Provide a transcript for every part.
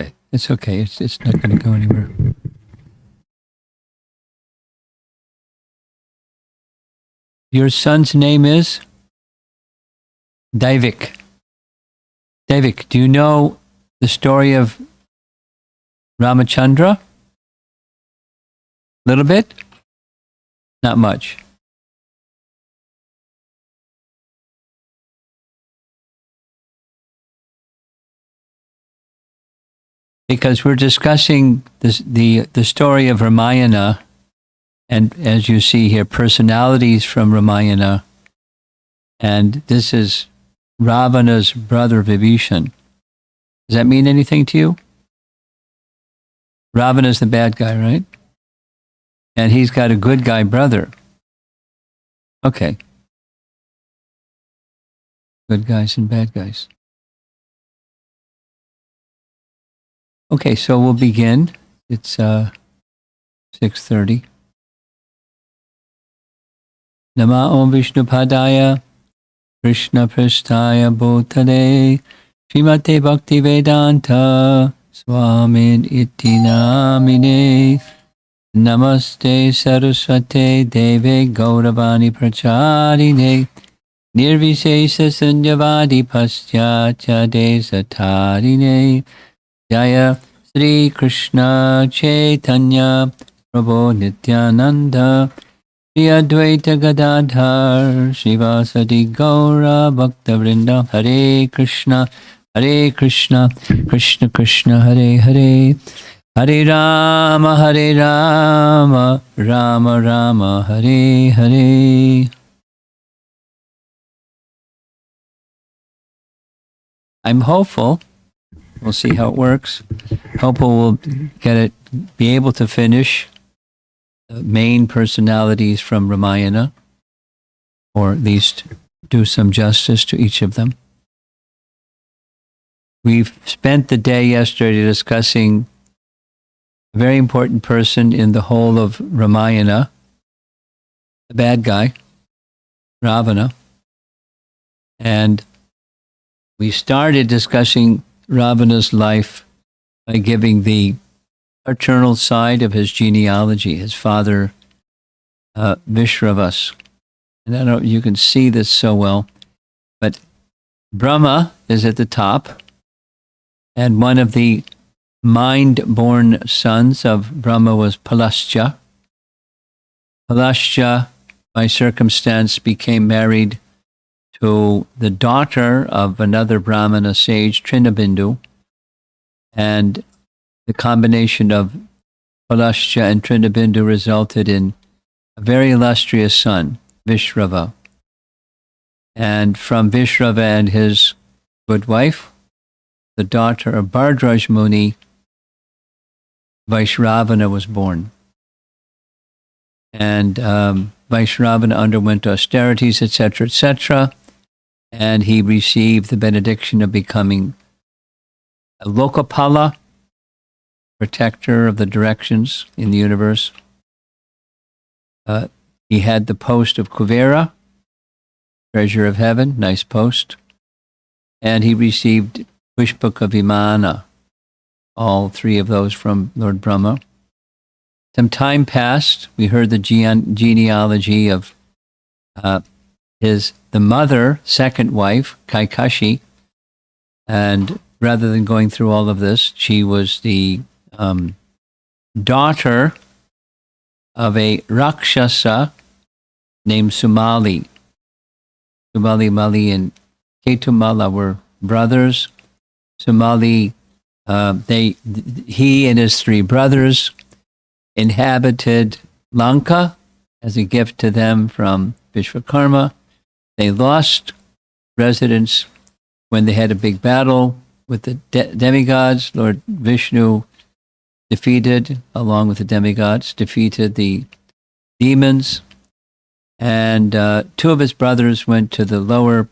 Okay. It's okay. It's not going to go anywhere. Your son's name is Daivik. Daivik, do you know the story of Ramachandra? Little bit? Not much. Because we're discussing the story of Ramayana, and as you see here, personalities from Ramayana, and this is Ravana's brother Vibhishan. Does that mean anything to you? Ravana's the bad guy, right? And he's got a good guy brother. Okay. Good guys and bad guys. Okay, so we'll begin. It's 6:30. Nama Om Vishnu Padaya Krishna Prasthaya Bhutale Srimate Bhakti Vedanta Swamin Iti Namine Namaste Saraswate Deve Gauravani Pracharine Nirvishesha Sunyavadi Paschatya Desatarine Jaya Sri Krishna Chaitanya Prabhu Nityananda Shri Advaita Gadadhar Shivasadi Gaura Bhakta Vrinda Hare Krishna Krishna Krishna Hare Hare Hare Rama Rama Rama Hare Hare. I'm hopeful. We'll see how it works. Hopeful we'll be able to finish the main personalities from Ramayana, or at least do some justice to each of them. We've spent the day yesterday discussing a very important person in the whole of Ramayana, the bad guy, Ravana. And we started discussing Ravana's life by giving the paternal side of his genealogy, his father Vishwava. And I don't know if you can see this so well, but Brahma is at the top, and one of the mind-born sons of Brahma was Palasya. Palasya, by circumstance, became married to the daughter of another Brahmana sage, Trinabindu, and the combination of Palasya and Trinabindu resulted in a very illustrious son, Vishwava. And from Vishwava and his good wife, the daughter of Bhardraj Muni, Vaishravana was born. And Vaishravana underwent austerities, etc., and he received the benediction of becoming a Lokapala, protector of the directions in the universe. He had the post of Kuvera, treasure of heaven, nice post. And he received Pushpaka Vimana, all three of those from Lord Brahma. Some time passed. We heard the genealogy of the mother, second wife, Kaikashi. And rather than going through all of this, she was the daughter of a Rakshasa named Sumali. Sumali, Mali, and Ketumala were brothers. Sumali, he and his three brothers inhabited Lanka as a gift to them from Vishwakarma. They lost residence when they had a big battle with the demigods. Lord Vishnu defeated, along with the demigods, defeated the demons. And two of his brothers went to the lower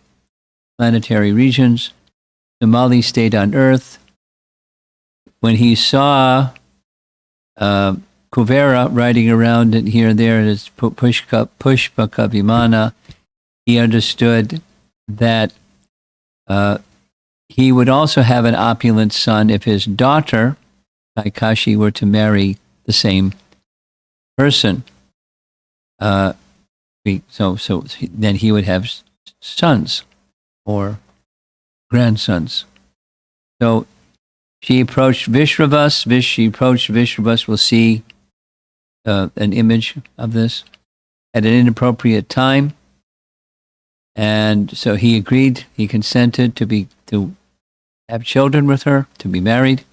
planetary regions. Somali stayed on Earth. When he saw Kuvera riding around here and there in his Pushpaka Vimana, he understood that he would also have an opulent son if his daughter, Kaikashi, were to marry the same person. So then he would have sons or grandsons. So she approached Vishwavas. We'll see an image of this at an inappropriate time. And so he agreed, he consented to have children with her, to be married,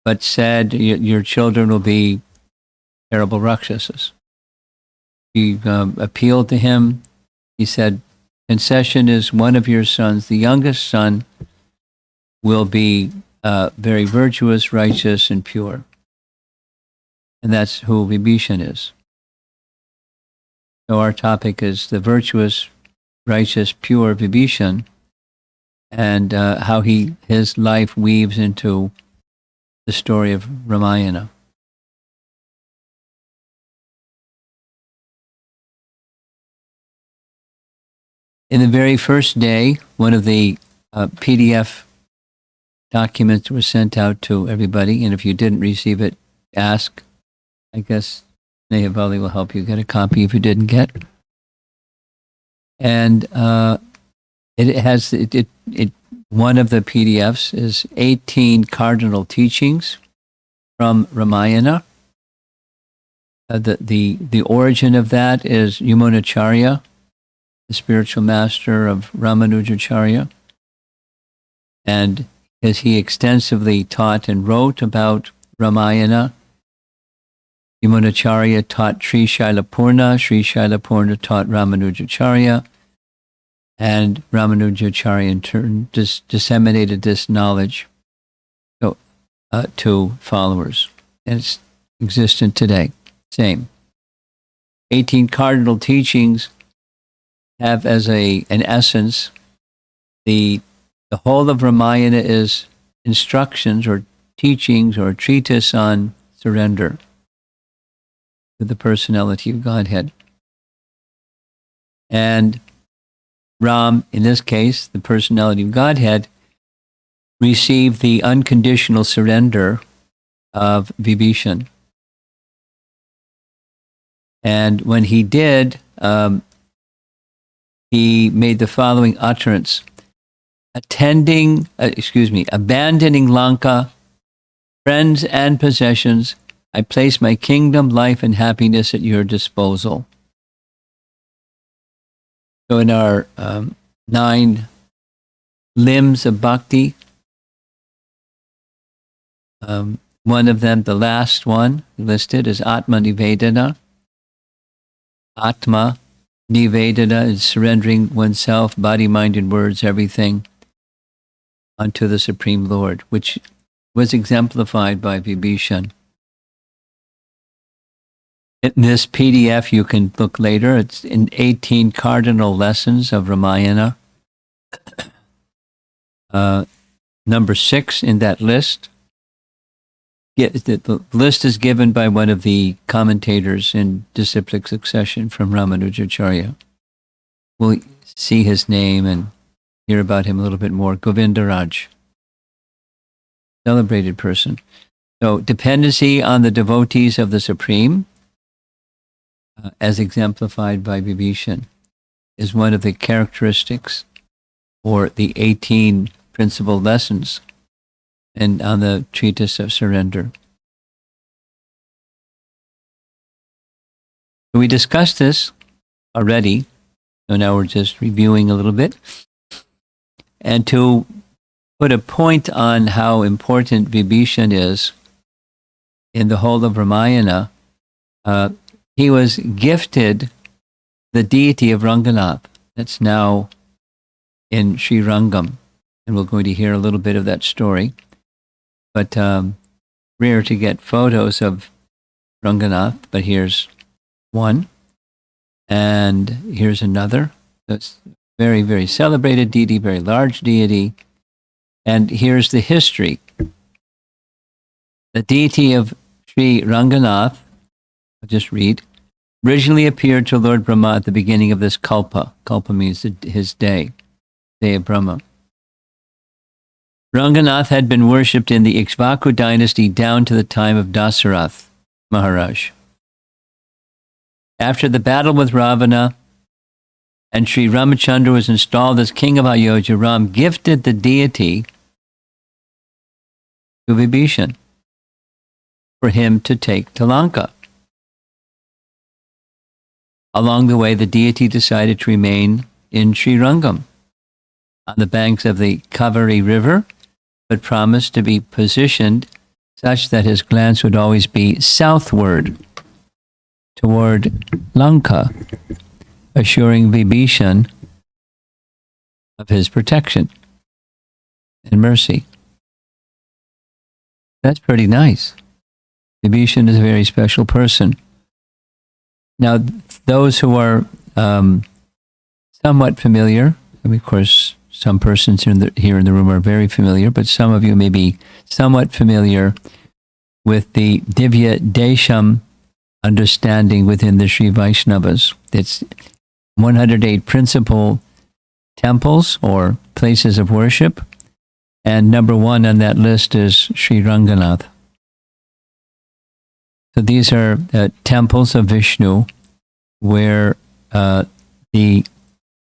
but said, your children will be terrible Rakshasas. He appealed to him. He said, concession is one of your sons, the youngest son, will be very virtuous, righteous, and pure. And that's who Vibhishan is. So our topic is the virtuous, righteous, pure Vibhishan, and how his life weaves into the story of Ramayana. In the very first day, one of the PDF documents was sent out to everybody, and if you didn't receive it, ask. I guess Nehavali will help you get a copy if you didn't get. And it has one of the PDFs is 18 cardinal teachings from Ramayana. The origin of that is Yamunacharya, the spiritual master of Ramanujacharya, and as he extensively taught and wrote about Ramayana, Yamunacharya taught Sri Shailapurna taught Ramanujacharya, and Ramanujacharya in turn disseminated this knowledge to followers. And it's existent today. Same. 18 cardinal teachings have as an essence, the whole of Ramayana is instructions or teachings or treatise on surrender to the personality of Godhead. And Ram, in this case, the personality of Godhead, received the unconditional surrender of Vibhishan. And when he did, he made the following utterance: abandoning Lanka, friends and possessions, I place my kingdom, life, and happiness at your disposal. So in our 9 limbs of bhakti, one of them, the last one listed, is Atma Nivedana. Atma Nivedana is surrendering oneself, body, mind, and words, everything, unto the Supreme Lord, which was exemplified by Vibhishan. In this PDF, you can look later. It's in 18 cardinal lessons of Ramayana. Number 6 in that list. The list is given by one of the commentators in disciplic succession from Ramanujacharya. We'll see his name and hear about him a little bit more. Govindaraj. Celebrated person. So, dependency on the devotees of the Supreme, as exemplified by Vibhishan, is one of the characteristics or the 18 principal lessons and on the treatise of surrender. So we discussed this already, so now we're just reviewing a little bit. And to put a point on how important Vibhishan is in the whole of Ramayana, he was gifted the deity of Ranganath. That's now in Sri Rangam, and we're going to hear a little bit of that story. But rare to get photos of Ranganath, but here's one, and here's another. That's Very, very celebrated deity, very large deity. And here's the history. The deity of Sri Ranganath, I'll just read, originally appeared to Lord Brahma at the beginning of this kalpa. Kalpa means his day of Brahma. Ranganath had been worshipped in the Ikshvaku dynasty down to the time of Dasarath Maharaj. After the battle with Ravana and Sri Ramachandra was installed as king of Ayodhya, Ram gifted the deity to Vibhishan for him to take to Lanka. Along the way, the deity decided to remain in Srirangam on the banks of the Kaveri River, but promised to be positioned such that his glance would always be southward toward Lanka, assuring Vibhishan of his protection and mercy. That's pretty nice. Vibhishan is a very special person. Now, those who are somewhat familiar, I mean, of course, some persons here in the room are very familiar, but some of you may be somewhat familiar with the Divya Desham understanding within the Sri Vaishnavas. It's 108 principal temples or places of worship, and number one on that list is Sri Ranganath. So these are temples of Vishnu where the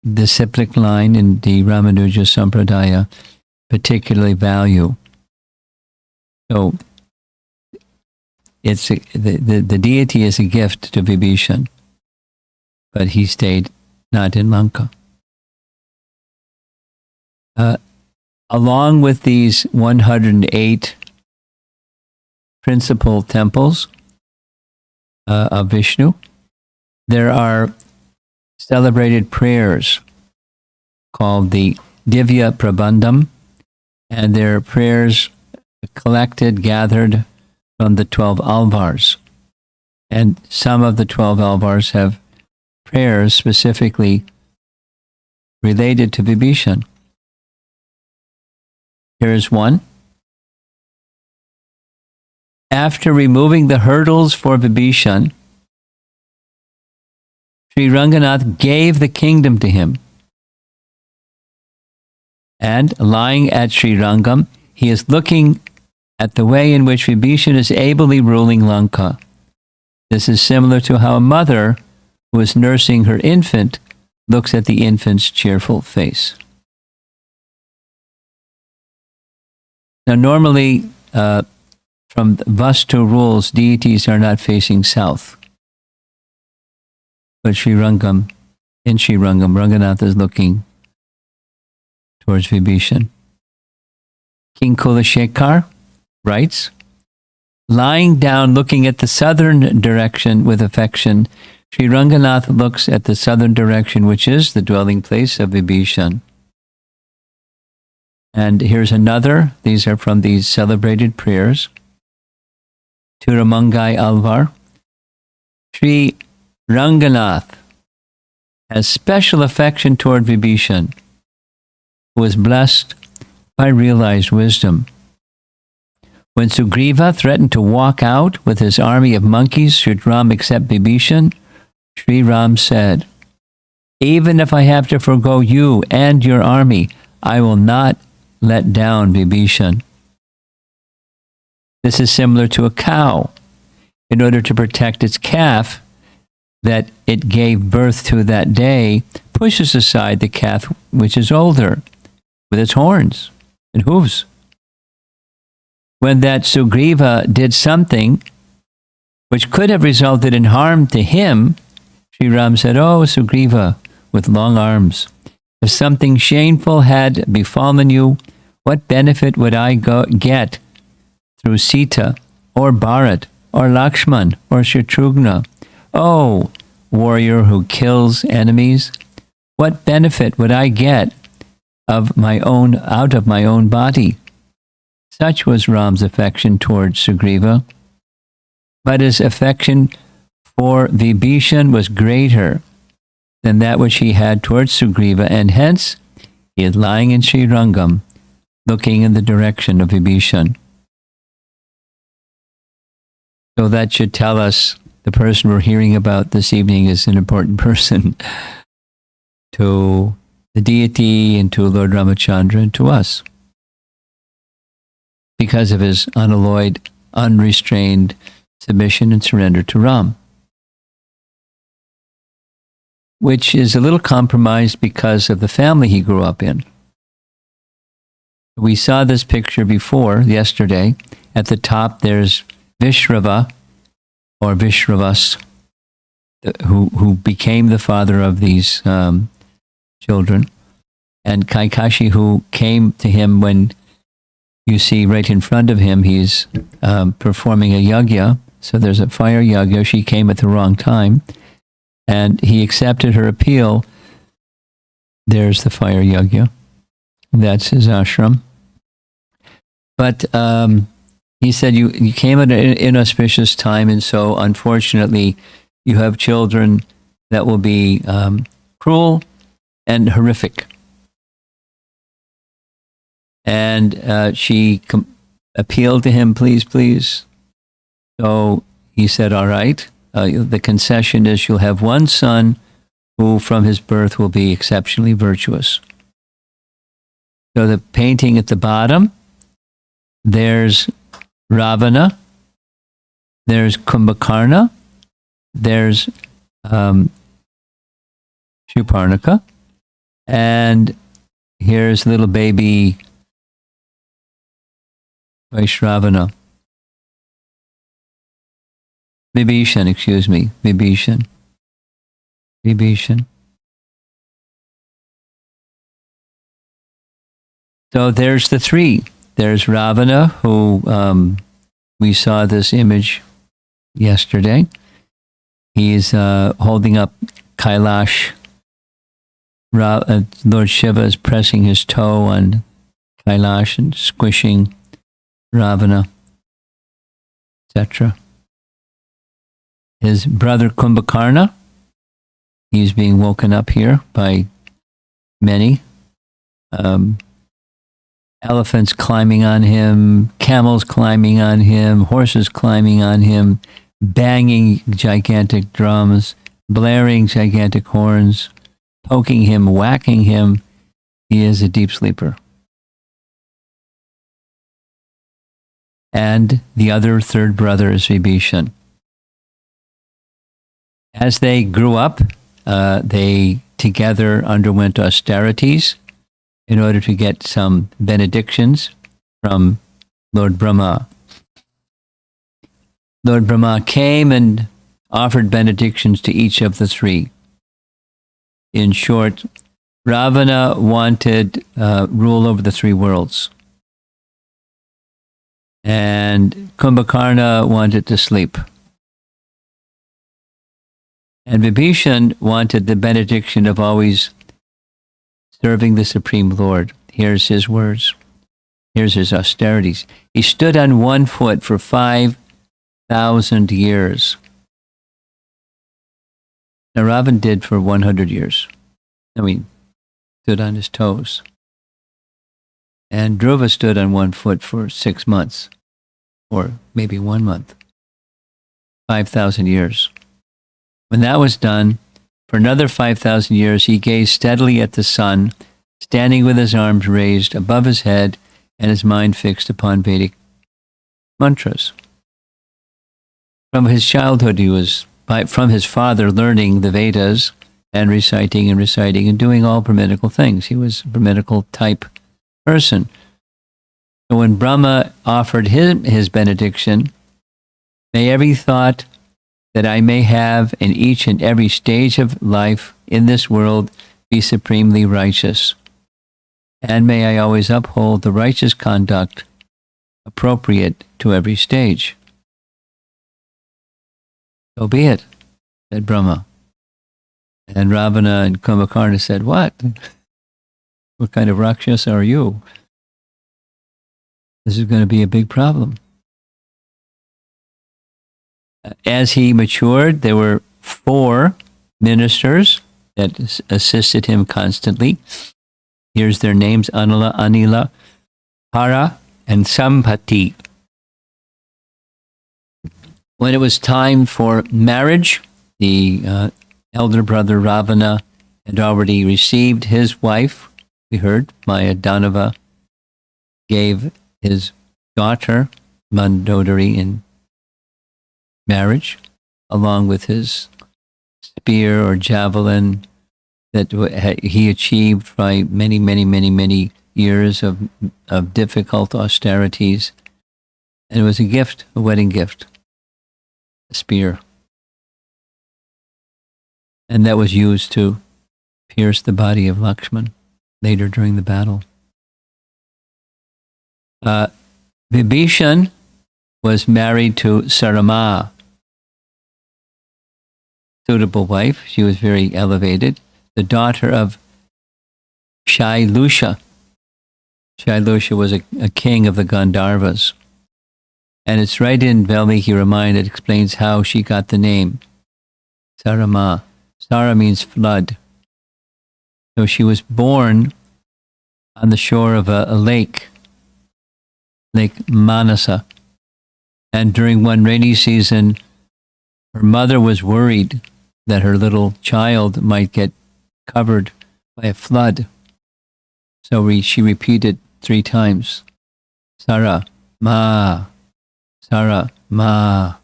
disciplic line in the Ramanuja Sampradaya particularly value. So it's the deity is a gift to Vibhishan, but he stayed not in Lanka. Along with these 108 principal temples of Vishnu, there are celebrated prayers called the Divya Prabandam, and they're prayers gathered from the 12 alvars. And some of the 12 alvars have prayers specifically related to Vibhishan. Here is one. After removing the hurdles for Vibhishan, Sri Ranganath gave the kingdom to him. And lying at Sri Rangam, he is looking at the way in which Vibhishan is ably ruling Lanka. This is similar to how a mother who is nursing her infant looks at the infant's cheerful face. Now, normally, from Vastu rules, deities are not facing south. But in Sri Rangam, Ranganath is looking towards Vibhishan. King Kulashekar writes, lying down looking at the southern direction with affection, Sri Ranganath looks at the southern direction, which is the dwelling place of Vibhishan. And here's another. These are from these celebrated prayers. Turamangai Alvar. Sri Ranganath has special affection toward Vibhishan, who is blessed by realized wisdom. When Sugriva threatened to walk out with his army of monkeys should Ram accept Vibhishan, Sri Ram said, even if I have to forgo you and your army, I will not let down Vibhishan. This is similar to a cow. In order to protect its calf that it gave birth to that day, pushes aside the calf which is older, with its horns and hooves. When that Sugriva did something which could have resulted in harm to him, Sri Ram said, "Oh, Sugriva, with long arms, if something shameful had befallen you, what benefit would I get through Sita, or Bharat, or Lakshman, or Shatrughna? Oh, warrior who kills enemies, what benefit would I get out of my own body?" Such was Ram's affection towards Sugriva. But his affection for Vibhishan was greater. than that which he had towards Sugriva, and hence he is lying in Srirangam, looking in the direction of Vibhishan. So that should tell us the person we're hearing about this evening is an important person to the deity and to Lord Ramachandra and to us, because of his unalloyed, unrestrained submission and surrender to Ram, which is a little compromised because of the family he grew up in. We saw this picture before, yesterday. At the top there's Vishwava, or Vishwavas, who became the father of these children, and Kaikashi, who came to him when you see right in front of him, he's performing a yagya. So there's a fire yagya. She came at the wrong time, and he accepted her appeal. There's the fire yagya. That's his ashram. But he said, you came at an inauspicious time, and so unfortunately you have children that will be cruel and horrific. And she appealed to him, please, please. So he said, all right, the concession is you'll have one son who from his birth will be exceptionally virtuous. So the painting at the bottom, there's Ravana, there's Kumbhakarna, there's Shuparnika, and here's little baby Vaishravana. Vibhishan, excuse me, Vibhishan. So there's the three. There's Ravana, who we saw this image yesterday. He's holding up Kailash. Lord Shiva is pressing his toe on Kailash and squishing Ravana, etc. His brother Kumbhakarna, he's being woken up here by many. Elephants climbing on him, camels climbing on him, horses climbing on him, banging gigantic drums, blaring gigantic horns, poking him, whacking him. He is a deep sleeper. And the other third brother is Vibhishan. As they grew up, they together underwent austerities in order to get some benedictions from Lord Brahma. Lord Brahma came and offered benedictions to each of the three. In short, Ravana wanted rule over the three worlds, and Kumbhakarna wanted to sleep. And Vibhishan wanted the benediction of always serving the Supreme Lord. Here's his words. Here's his austerities. He stood on one foot for 5,000 years. Now Ravan did for 100 years. Stood on his toes. And Dhruva stood on one foot for 6 months, or maybe 1 month. 5,000 years. When that was done, for another 5,000 years, he gazed steadily at the sun, standing with his arms raised above his head and his mind fixed upon Vedic mantras. From his childhood, he was, from his father, learning the Vedas and reciting and doing all Brahminical things. He was a Brahminical type person. So when Brahma offered him his benediction, may every thought that I may have in each and every stage of life in this world be supremely righteous. And may I always uphold the righteous conduct appropriate to every stage. So be it, said Brahma. And Ravana and Kumbhakarna said, what? What kind of Rakshasa are you? This is going to be a big problem. As he matured, there were 4 ministers that assisted him constantly. Here's their names: Anila, Hara, and Sampati. When it was time for marriage, the elder brother Ravana had already received his wife. We heard Mayadanava gave his daughter Mandodari in marriage, along with his spear or javelin that he achieved by many years of difficult austerities. And it was a gift, a wedding gift, a spear. And that was used to pierce the body of Lakshman later during the battle. Vibhishan was married to Sarama, suitable wife. She was very elevated, the daughter of Shailusha. Shailusha was a king of the Gandharvas. And it's right in Valmiki Ramayana that explains how she got the name Sarama. Sara means flood. So she was born on the shore of a lake, Lake Manasa. And during one rainy season, her mother was worried that her little child might get covered by a flood. So she repeated 3 times, Sara, Ma, Sara, Ma,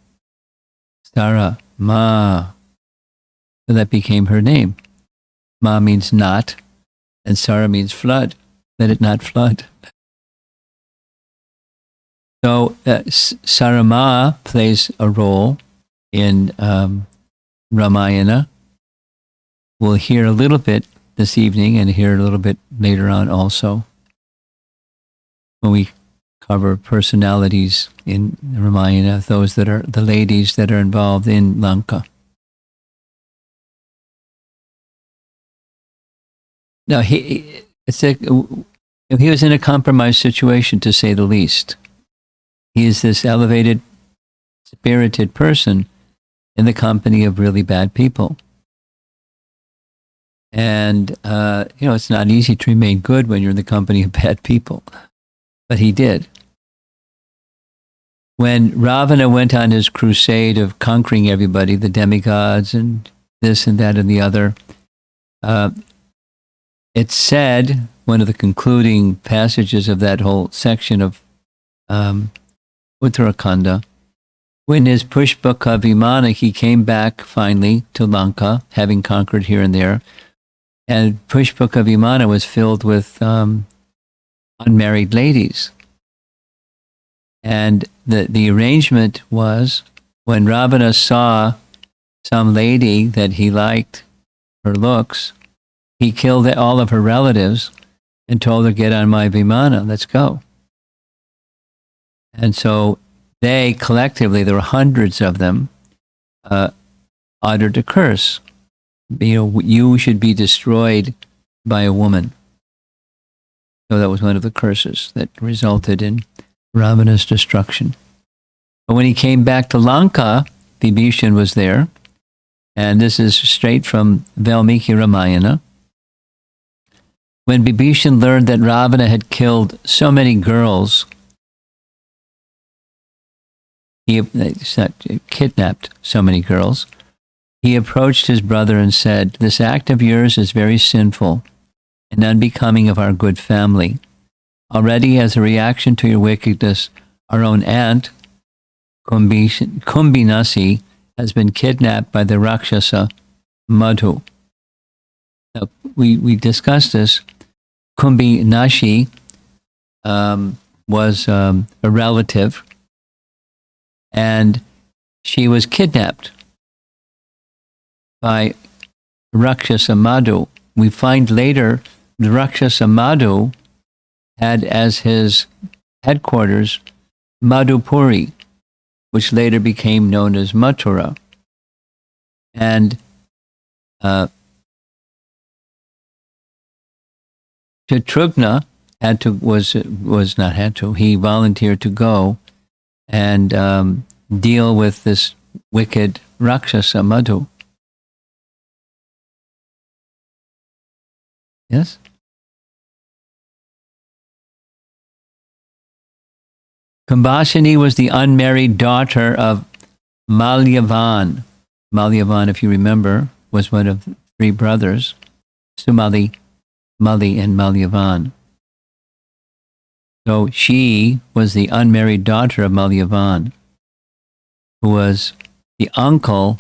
Sara, Ma. So that became her name. Ma means not, and Sara means flood. Let it not flood. So Sarama plays a role in Ramayana. We'll hear a little bit this evening and hear a little bit later on also when we cover personalities in Ramayana, those that are the ladies that are involved in Lanka. Now, he was in a compromised situation, to say the least. He is this elevated, spirited person in the company of really bad people. And, it's not easy to remain good when you're in the company of bad people. But he did. When Ravana went on his crusade of conquering everybody, the demigods and this and that and the other, it said, one of the concluding passages of that whole section of Uttarakhanda, when his Pushpaka Vimana, he came back finally to Lanka, having conquered here and there, and Pushpaka Vimana was filled with unmarried ladies. And the arrangement was, when Ravana saw some lady that he liked her looks, he killed all of her relatives and told her, get on my Vimana, let's go. And so they collectively, there were hundreds of them, uttered a curse. You should be destroyed by a woman. So that was one of the curses that resulted in Ravana's destruction. But when he came back to Lanka, Vibhishan was there. And this is straight from Valmiki Ramayana. When Vibhishan learned that Ravana had killed so many girls, he kidnapped so many girls, he approached his brother and said, this act of yours is very sinful and unbecoming of our good family. Already, as a reaction to your wickedness, our own aunt, Kombasani, has been kidnapped by the Rakshasa Madhu. Now, we discussed this. Kombasani was a relative, and she was kidnapped by Rakshasa Madhu. We find later the Rakshasa Madhu had as his headquarters Madhupuri, which later became known as Mathura. And Shatrughna he volunteered to go and deal with this wicked Rakshasa Madhu. Yes? Kombasani was the unmarried daughter of Malyavan. Malyavan, if you remember, was one of three brothers, Sumali, Mali, and Malyavan. So she was the unmarried daughter of Malyavan, who was the uncle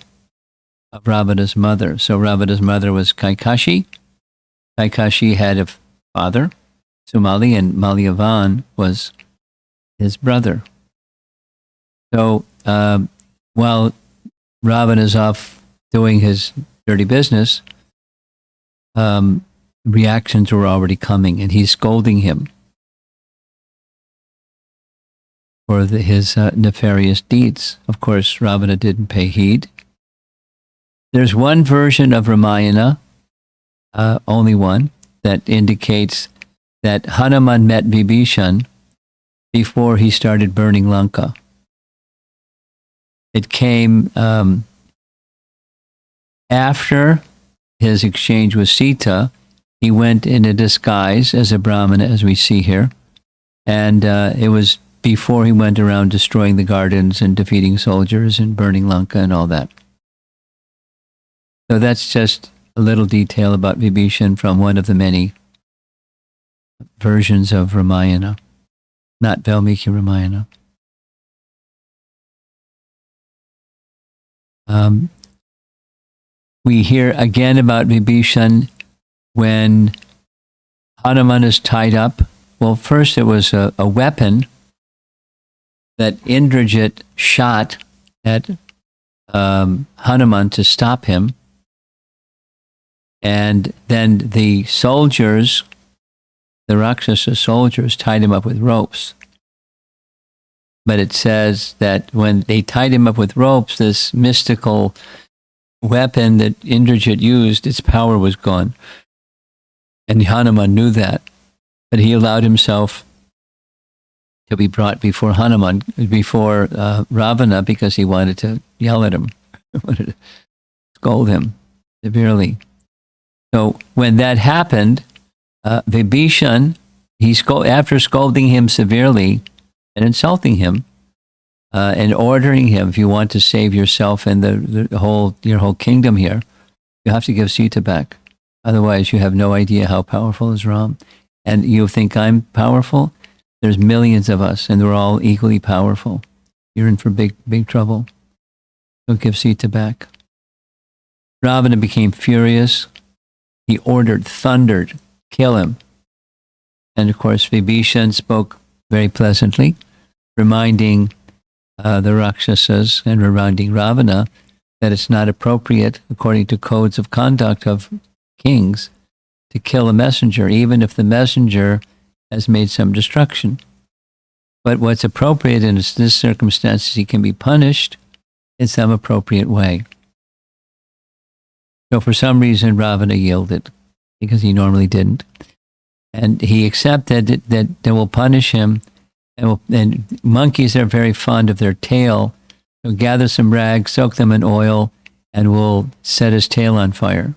of Ravana's mother. So Ravana's mother was Kaikashi. Kaikashi had a father, Sumali, and Malyavan was his brother. So while Ravana is off doing his dirty business, reactions were already coming, and he's scolding him for his nefarious deeds. Of course, Ravana didn't pay heed. There's one version of Ramayana, only one, that indicates that Hanuman met Vibhishan before he started burning Lanka. It came after his exchange with Sita. He went in a disguise as a Brahmana, as we see here, and it was before he went around destroying the gardens and defeating soldiers and burning Lanka and all that. So that's just a little detail about Vibhishan from one of the many versions of Ramayana, not Valmiki Ramayana. We hear again about Vibhishan when Hanuman is tied up. Well, first it was a weapon that Indrajit shot at Hanuman to stop him. And then the soldiers, the Rakshasa soldiers, tied him up with ropes. But it says that when they tied him up with ropes, this mystical weapon that Indrajit used, its power was gone. And Hanuman knew that. But he allowed himself to be brought before Ravana, because he wanted to yell at him, wanted to scold him severely. So when that happened, Vibhishan, after scolding him severely and insulting him, and ordering him, if you want to save yourself and your whole kingdom here, you have to give Sita back. Otherwise, you have no idea how powerful is Ram. And you think I'm powerful? There's millions of us, and we're all equally powerful. You're in for big, big trouble. So give Sita back. Ravana became furious. He thundered, kill him. And of course, Vibhishan spoke very pleasantly, reminding the Rakshasas and reminding Ravana that it's not appropriate, according to codes of conduct of kings, to kill a messenger, even if the messenger has made some destruction. But what's appropriate in this circumstances, he can be punished in some appropriate way. So for some reason, Ravana yielded, because he normally didn't. And he accepted that they will punish him. And monkeys are very fond of their tail. So gather some rags, soak them in oil, and we'll set his tail on fire.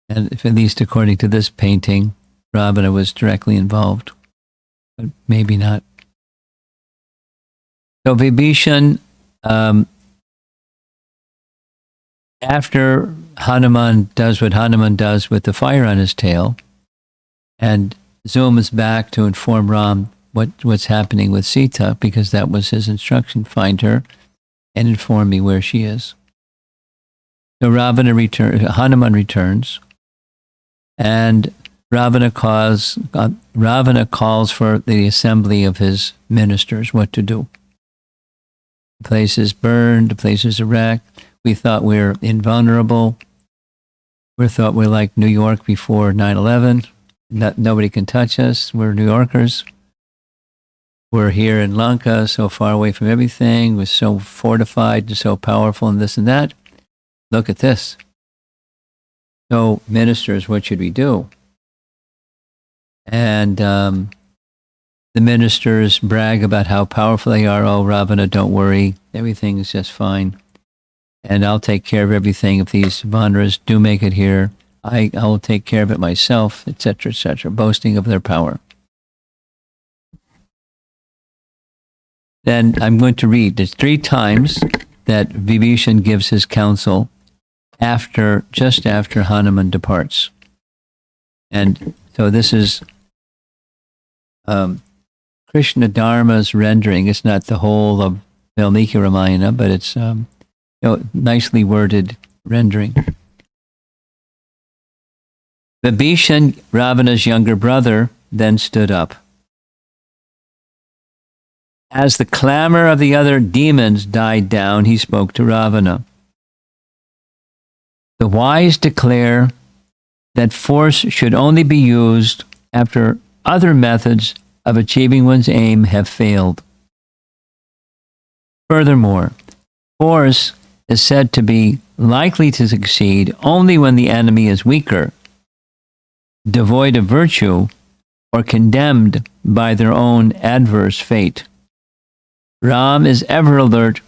And if, at least according to this painting, Ravana was directly involved. But maybe not. So Vibhishan, after Hanuman does what Hanuman does with the fire on his tail, and zooms back to inform Ram what's happening with Sita, because that was his instruction, find her and inform me where she is. So Hanuman returns, and Ravana calls for the assembly of his ministers what to do. The place is burned, the place is wrecked. We thought we're invulnerable. We thought we're like New York before 9/11. Nobody can touch us. We're New Yorkers. We're here in Lanka, so far away from everything. We're so fortified and so powerful and this and that. Look at this. So, ministers, what should we do? And the ministers brag about how powerful they are. Oh, Ravana, don't worry. Everything is just fine. And I'll take care of everything. If these Vanaras do make it here, I will take care of it myself, etc., boasting of their power. Then I'm going to read. There's 3 times that Vibhishan gives his counsel just after Hanuman departs. And so this is Krishna Dharma's rendering. It's not the whole of Valmiki Ramayana, but it's nicely worded rendering. Vibhishan, Ravana's younger brother, then stood up. As the clamor of the other demons died down, he spoke to Ravana. The wise declare that force should only be used after other methods of achieving one's aim have failed. Furthermore, force is said to be likely to succeed only when the enemy is weaker, devoid of virtue, or condemned by their own adverse fate. Ram is ever alert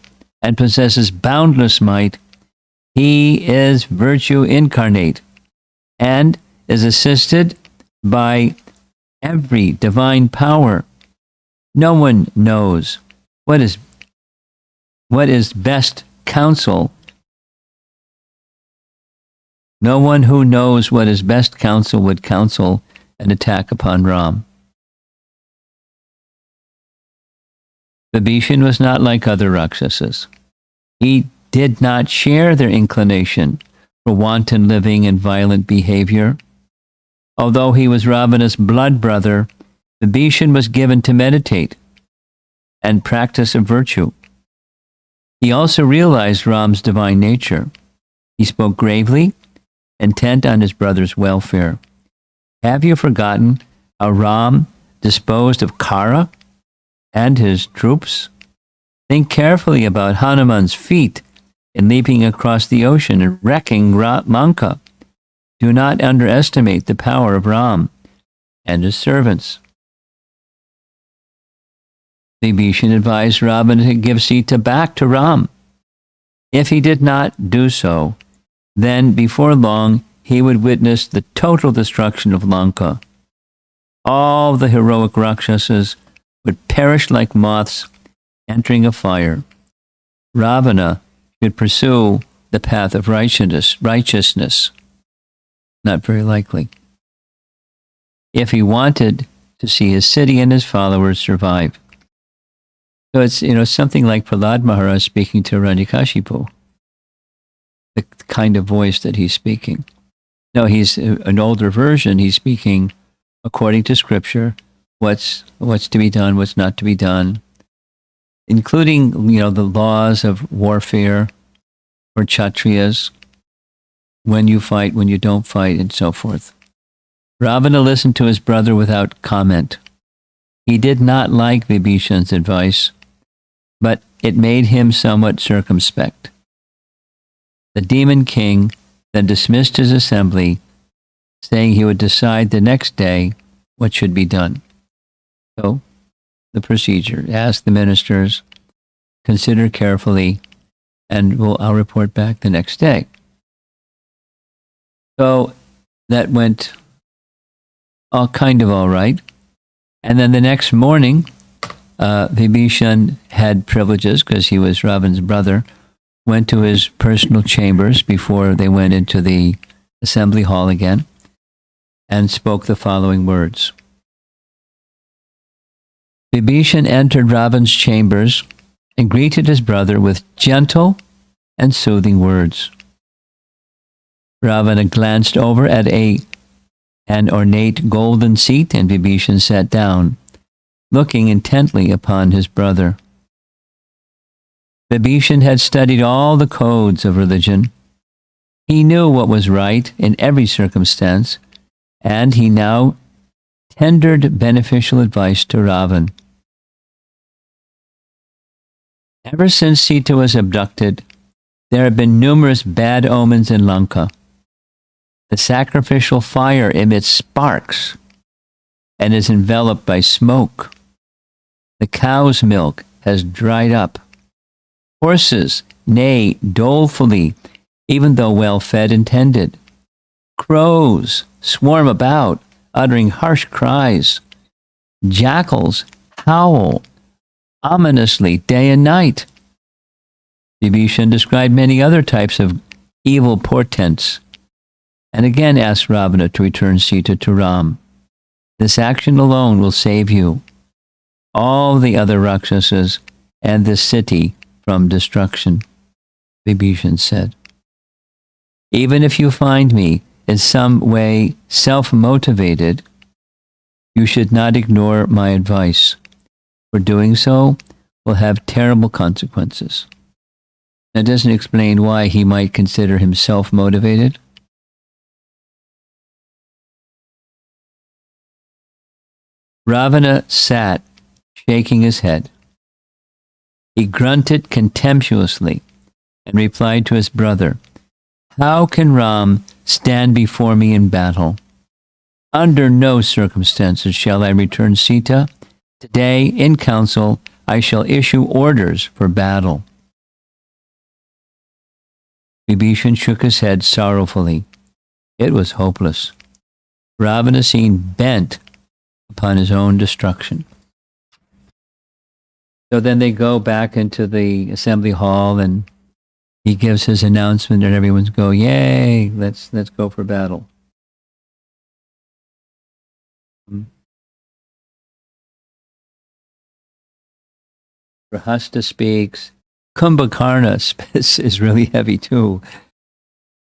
and possesses boundless might. He is virtue incarnate and is assisted by every divine power. No one knows what is best counsel. No one who knows what is best counsel would counsel an attack upon Ram. Vibhishan was not like other Rakshasas. He did not share their inclination for wanton living and violent behavior. Although he was Ravana's blood brother, Vibhishan was given to meditate and practice of virtue. He also realized Ram's divine nature. He spoke gravely, intent on his brother's welfare. Have you forgotten how Ram disposed of Kara and his troops? Think carefully about Hanuman's feat in leaping across the ocean and wrecking Lanka. Do not underestimate the power of Ram and his servants. Vibhishan advised Ravana to give Sita back to Ram. If he did not do so, then before long he would witness the total destruction of Lanka. All the heroic Rakshasas would perish like moths entering a fire. Ravana should pursue the path of righteousness. Not very likely. If he wanted to see his city and his followers survive. So it's something like Prahlad Maharaj speaking to Hiranyakashipu. The kind of voice that he's speaking. No, he's an older version. He's speaking according to scripture, what's to be done, what's not to be done, including the laws of warfare for Kshatriyas, when you fight, when you don't fight, and so forth. Ravana listened to his brother without comment. He did not like Vibhishan's advice, but it made him somewhat circumspect. The demon king then dismissed his assembly, saying he would decide the next day what should be done. So, the procedure: ask the ministers, consider carefully, and I'll report back the next day. So that went all right. And then the next morning, Vibhishan had privileges because he was Ravana's brother, went to his personal chambers before they went into the assembly hall again, and spoke the following words. Vibhishan entered Ravana's chambers and greeted his brother with gentle and soothing words. Ravana glanced over at an ornate golden seat, and Vibhishan sat down, looking intently upon his brother. Vibhishan had studied all the codes of religion. He knew what was right in every circumstance, and he now tendered beneficial advice to Ravana. Ever since Sita was abducted, there have been numerous bad omens in Lanka. The sacrificial fire emits sparks and is enveloped by smoke. The cow's milk has dried up. Horses neigh dolefully, even though well fed and tended. Crows swarm about, uttering harsh cries. Jackals howl ominously day and night. Vibhishan described many other types of evil portents, and again asked Ravana to return Sita to Ram. This action alone will save you, all the other Rakshasas, and this city from destruction, Vibhishan said. Even if you find me in some way self-motivated, you should not ignore my advice. For doing so will have terrible consequences. That doesn't explain why he might consider himself motivated. Ravana sat, shaking his head. He grunted contemptuously and replied to his brother, "How can Ram stand before me in battle? Under no circumstances shall I return Sita. Today, in council, I shall issue orders for battle." Vibhishan shook his head sorrowfully. It was hopeless. Ravana seemed bent upon his own destruction. So then they go back into the assembly hall, and he gives his announcement, and everyone's go, "Yay! Let's go for battle." Rahasta speaks. Kumbhakarna is really heavy too.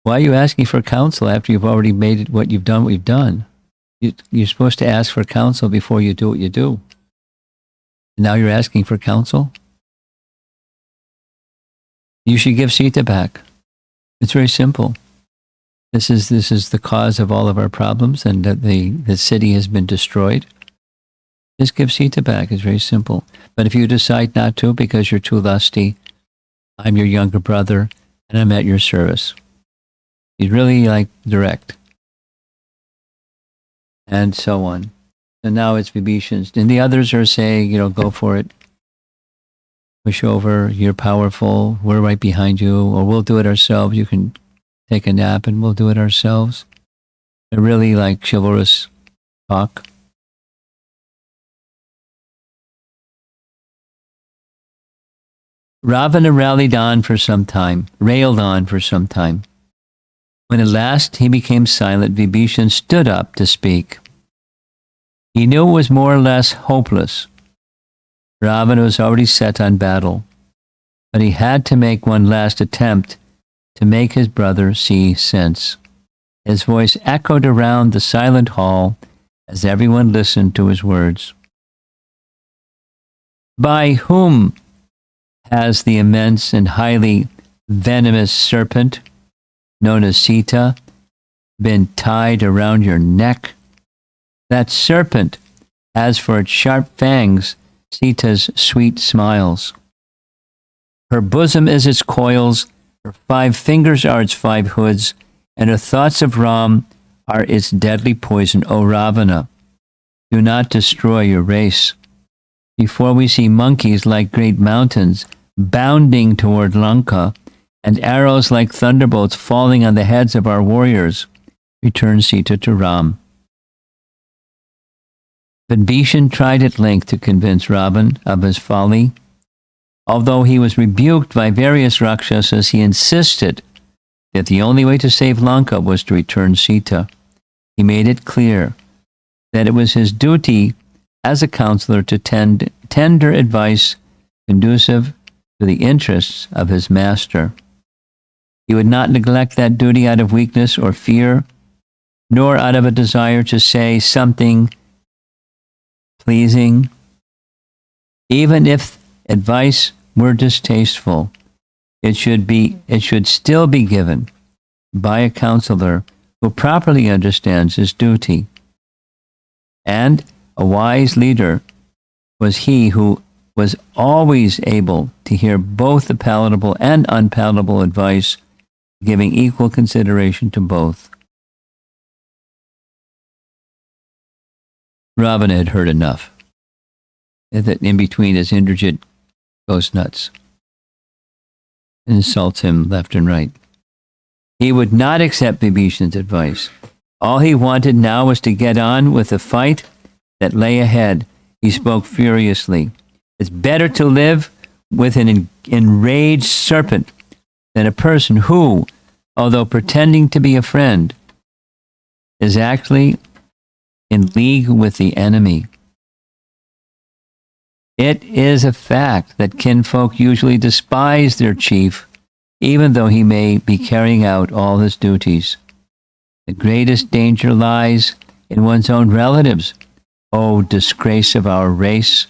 Why are you asking for counsel after you've already made it what you've done? You're supposed to ask for counsel before you do what you do. And now you're asking for counsel? You should give Sita back. It's very simple. This is the cause of all of our problems, and that the city has been destroyed. Just give Sita back. It's very simple. But if you decide not to because you're too lusty, I'm your younger brother, and I'm at your service. He's really direct. And so on. And now it's Vibhishan's. And the others are saying, go for it. Push over. You're powerful. We're right behind you. Or we'll do it ourselves. You can take a nap and we'll do it ourselves. They're really chivalrous talk. Ravana railed on for some time. When at last he became silent, Vibhishan stood up to speak. He knew it was more or less hopeless. Ravana was already set on battle, but he had to make one last attempt to make his brother see sense. His voice echoed around the silent hall as everyone listened to his words. By whom has the immense and highly venomous serpent, known as Sita, been tied around your neck? That serpent has for its sharp fangs Sita's sweet smiles. Her bosom is its coils, her 5 fingers are its 5 hoods, and her thoughts of Ram are its deadly poison. O Ravana, do not destroy your race. Before we see monkeys like great mountains bounding toward Lanka, and arrows like thunderbolts falling on the heads of our warriors, return Sita to Ram. Vibhishan tried at length to convince Ravana of his folly. Although he was rebuked by various Rakshasas, he insisted that the only way to save Lanka was to return Sita. He made it clear that it was his duty as a counselor to tender advice conducive to the interests of his master. He would not neglect that duty out of weakness or fear, nor out of a desire to say something pleasing. Even if advice were distasteful, it should still be given by a counselor who properly understands his duty. And a wise leader was he who was always able to hear both the palatable and unpalatable advice, giving equal consideration to both. Ravana had heard enough. That in between, as Indrajit goes nuts and insults him left and right. He would not accept Vibhishan's advice. All he wanted now was to get on with the fight that lay ahead. He spoke furiously. It's better to live with an enraged serpent than a person who, although pretending to be a friend, is actually in league with the enemy. It is a fact that kinfolk usually despise their chief, even though he may be carrying out all his duties. The greatest danger lies in one's own relatives, O disgrace of our race,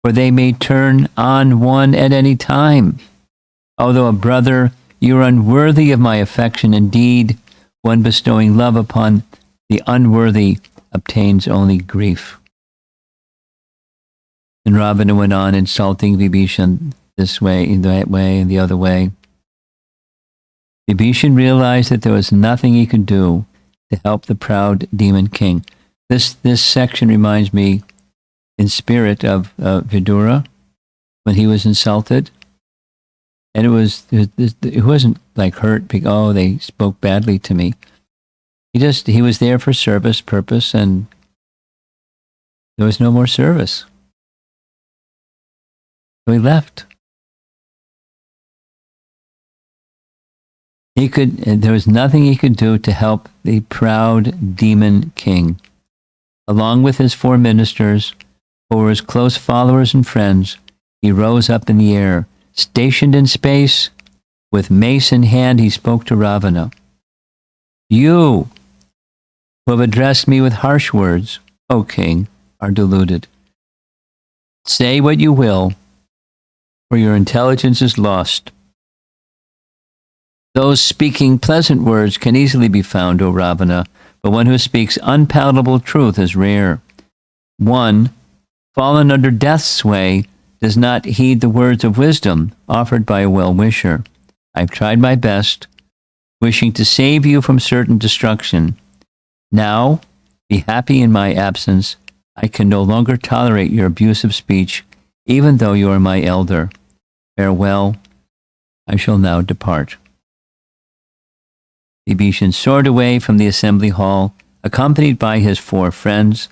for they may turn on one at any time. Although a brother, you are unworthy of my affection. Indeed, one bestowing love upon the unworthy obtains only grief. And Ravana went on insulting Vibhishan this way, in that way, and the other way. Vibhishan realized that there was nothing he could do to help the proud demon king. This section reminds me in spirit of Vidura when he was insulted. And it wasn't like hurt because, oh, they spoke badly to me. He was there for service, purpose, and there was no more service. So he left. There was nothing he could do to help the proud demon king. Along with his 4 ministers, who were his close followers and friends, he rose up in the air. Stationed in space, with mace in hand, he spoke to Ravana. You, who have addressed me with harsh words, O king, are deluded. Say what you will, for your intelligence is lost. Those speaking pleasant words can easily be found, O Ravana, but one who speaks unpalatable truth is rare. One, fallen under death's sway, does not heed the words of wisdom offered by a well-wisher. I've tried my best, wishing to save you from certain destruction. Now, be happy in my absence. I can no longer tolerate your abusive speech, even though you are my elder. Farewell. I shall now depart. Vibhishan soared away from the assembly hall, accompanied by his 4 friends.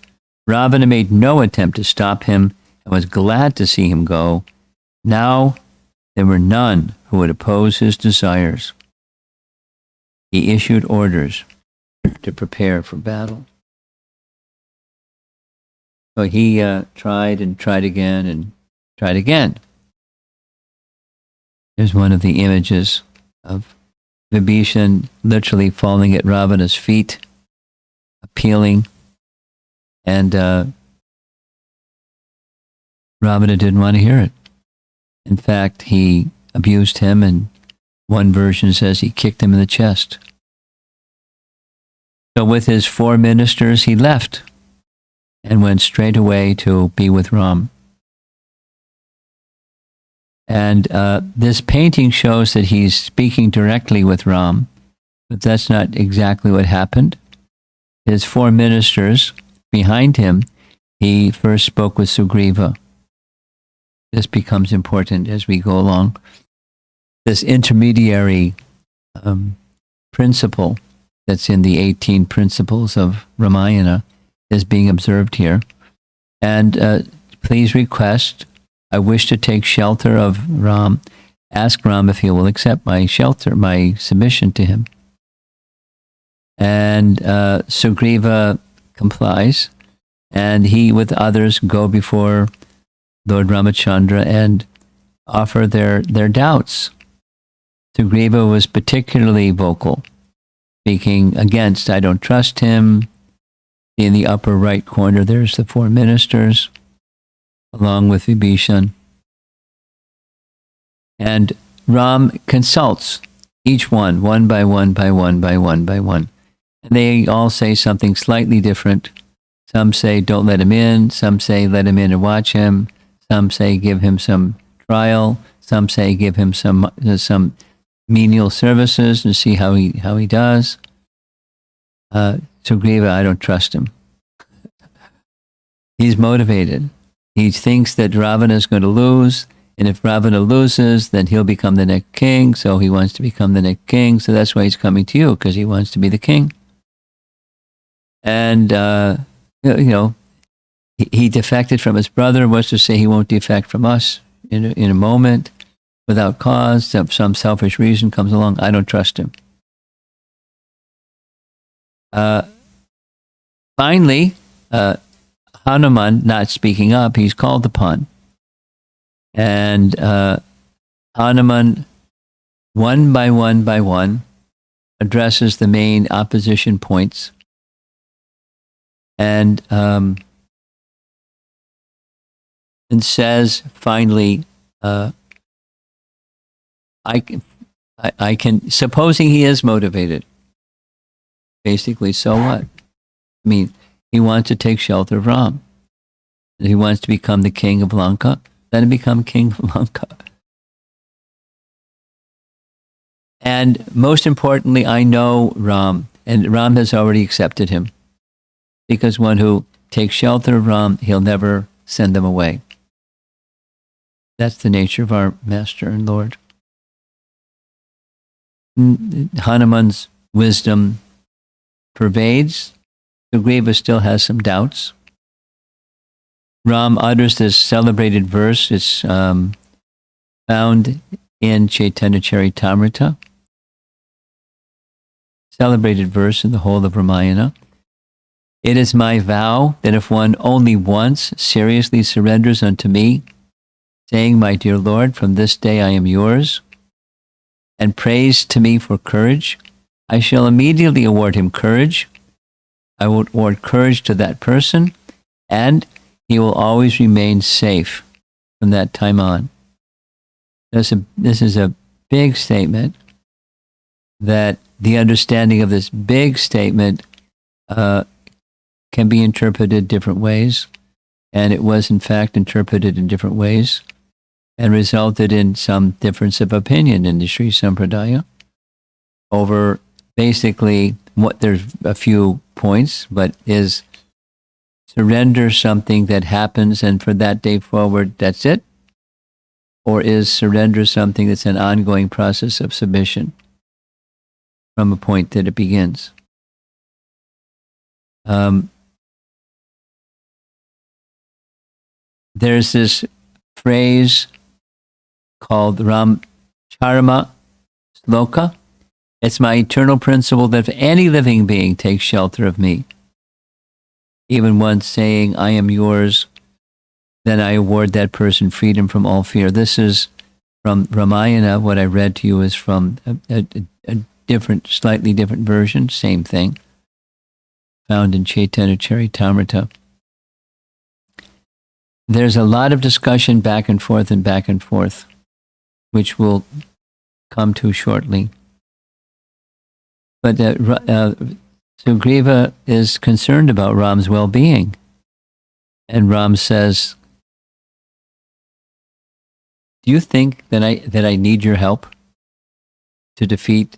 Ravana made no attempt to stop him and was glad to see him go. Now there were none who would oppose his desires. He issued orders to prepare for battle. So he tried and tried again and tried again. There's one of the images of Vibhishan literally falling at Ravana's feet, appealing, and Ravana didn't want to hear it. In fact, he abused him, and one version says he kicked him in the chest. So with his 4 ministers, he left and went straight away to be with Ram. And this painting shows that he's speaking directly with Ram, but that's not exactly what happened. His 4 ministers behind him, he first spoke with Sugriva. This becomes important as we go along. This intermediary principle that's in the 18 principles of Ramayana is being observed here. And please request, I wish to take shelter of Ram. Ask Ram if he will accept my shelter, my submission to him. And Sugriva complies, and he with others go before Lord Ramachandra and offer their doubts. Sugriva was particularly vocal, speaking against, I don't trust him. In the upper right corner, there's the 4 ministers, along with Vibhishan. And Ram consults each one by one by one by one by one. And they all say something slightly different. Some say, don't let him in. Some say, let him in and watch him. Some say, give him some trial. Some say, give him some menial services and see how he does. Sugriva, I don't trust him. He's motivated. He thinks that Ravana is going to lose. And if Ravana loses, then he'll become the next king. So he wants to become the next king. So that's why he's coming to you, because he wants to be the king. And, he defected from his brother. What's to say he won't defect from us in a moment without cause? Some selfish reason comes along. I don't trust him. Finally, Hanuman not speaking up, he's called upon. And Hanuman, one by one, addresses the main opposition points. And says, finally, I can, supposing he is motivated, basically, so what? I mean, he wants to take shelter of Ram. He wants to become the king of Lanka, then become king of Lanka. And most importantly, I know Ram, and Ram has already accepted him. Because one who takes shelter of Ram, he'll never send them away. That's the nature of our Master and Lord. Hanuman's wisdom pervades. Sugriva still has some doubts. Ram utters this celebrated verse. It's found in Chaitanya Charitamrita. Celebrated verse in the whole of Ramayana. It is my vow that if one only once seriously surrenders unto me, saying, my dear Lord, from this day I am yours, and prays to me for courage, I shall immediately award him courage. I will award courage to that person, and he will always remain safe from that time on. This is a big statement, that the understanding of this big statement can be interpreted different ways, and it was in fact interpreted in different ways, and resulted in some difference of opinion in the Sri Sampradaya over basically what, there's a few points, but is surrender something that happens and for that day forward, that's it? Or is surrender something that's an ongoing process of submission from a point that it begins? There's this phrase called Ram Charma Sloka. It's my eternal principle that if any living being takes shelter of me, even one saying, I am yours, then I award that person freedom from all fear. This is from Ramayana. What I read to you is from a different, slightly different version, same thing, found in Chaitanya Charitamrita. There's a lot of discussion back and forth, which we'll come to shortly. But Sugriva is concerned about Ram's well-being. And Ram says, do you think that I need your help to defeat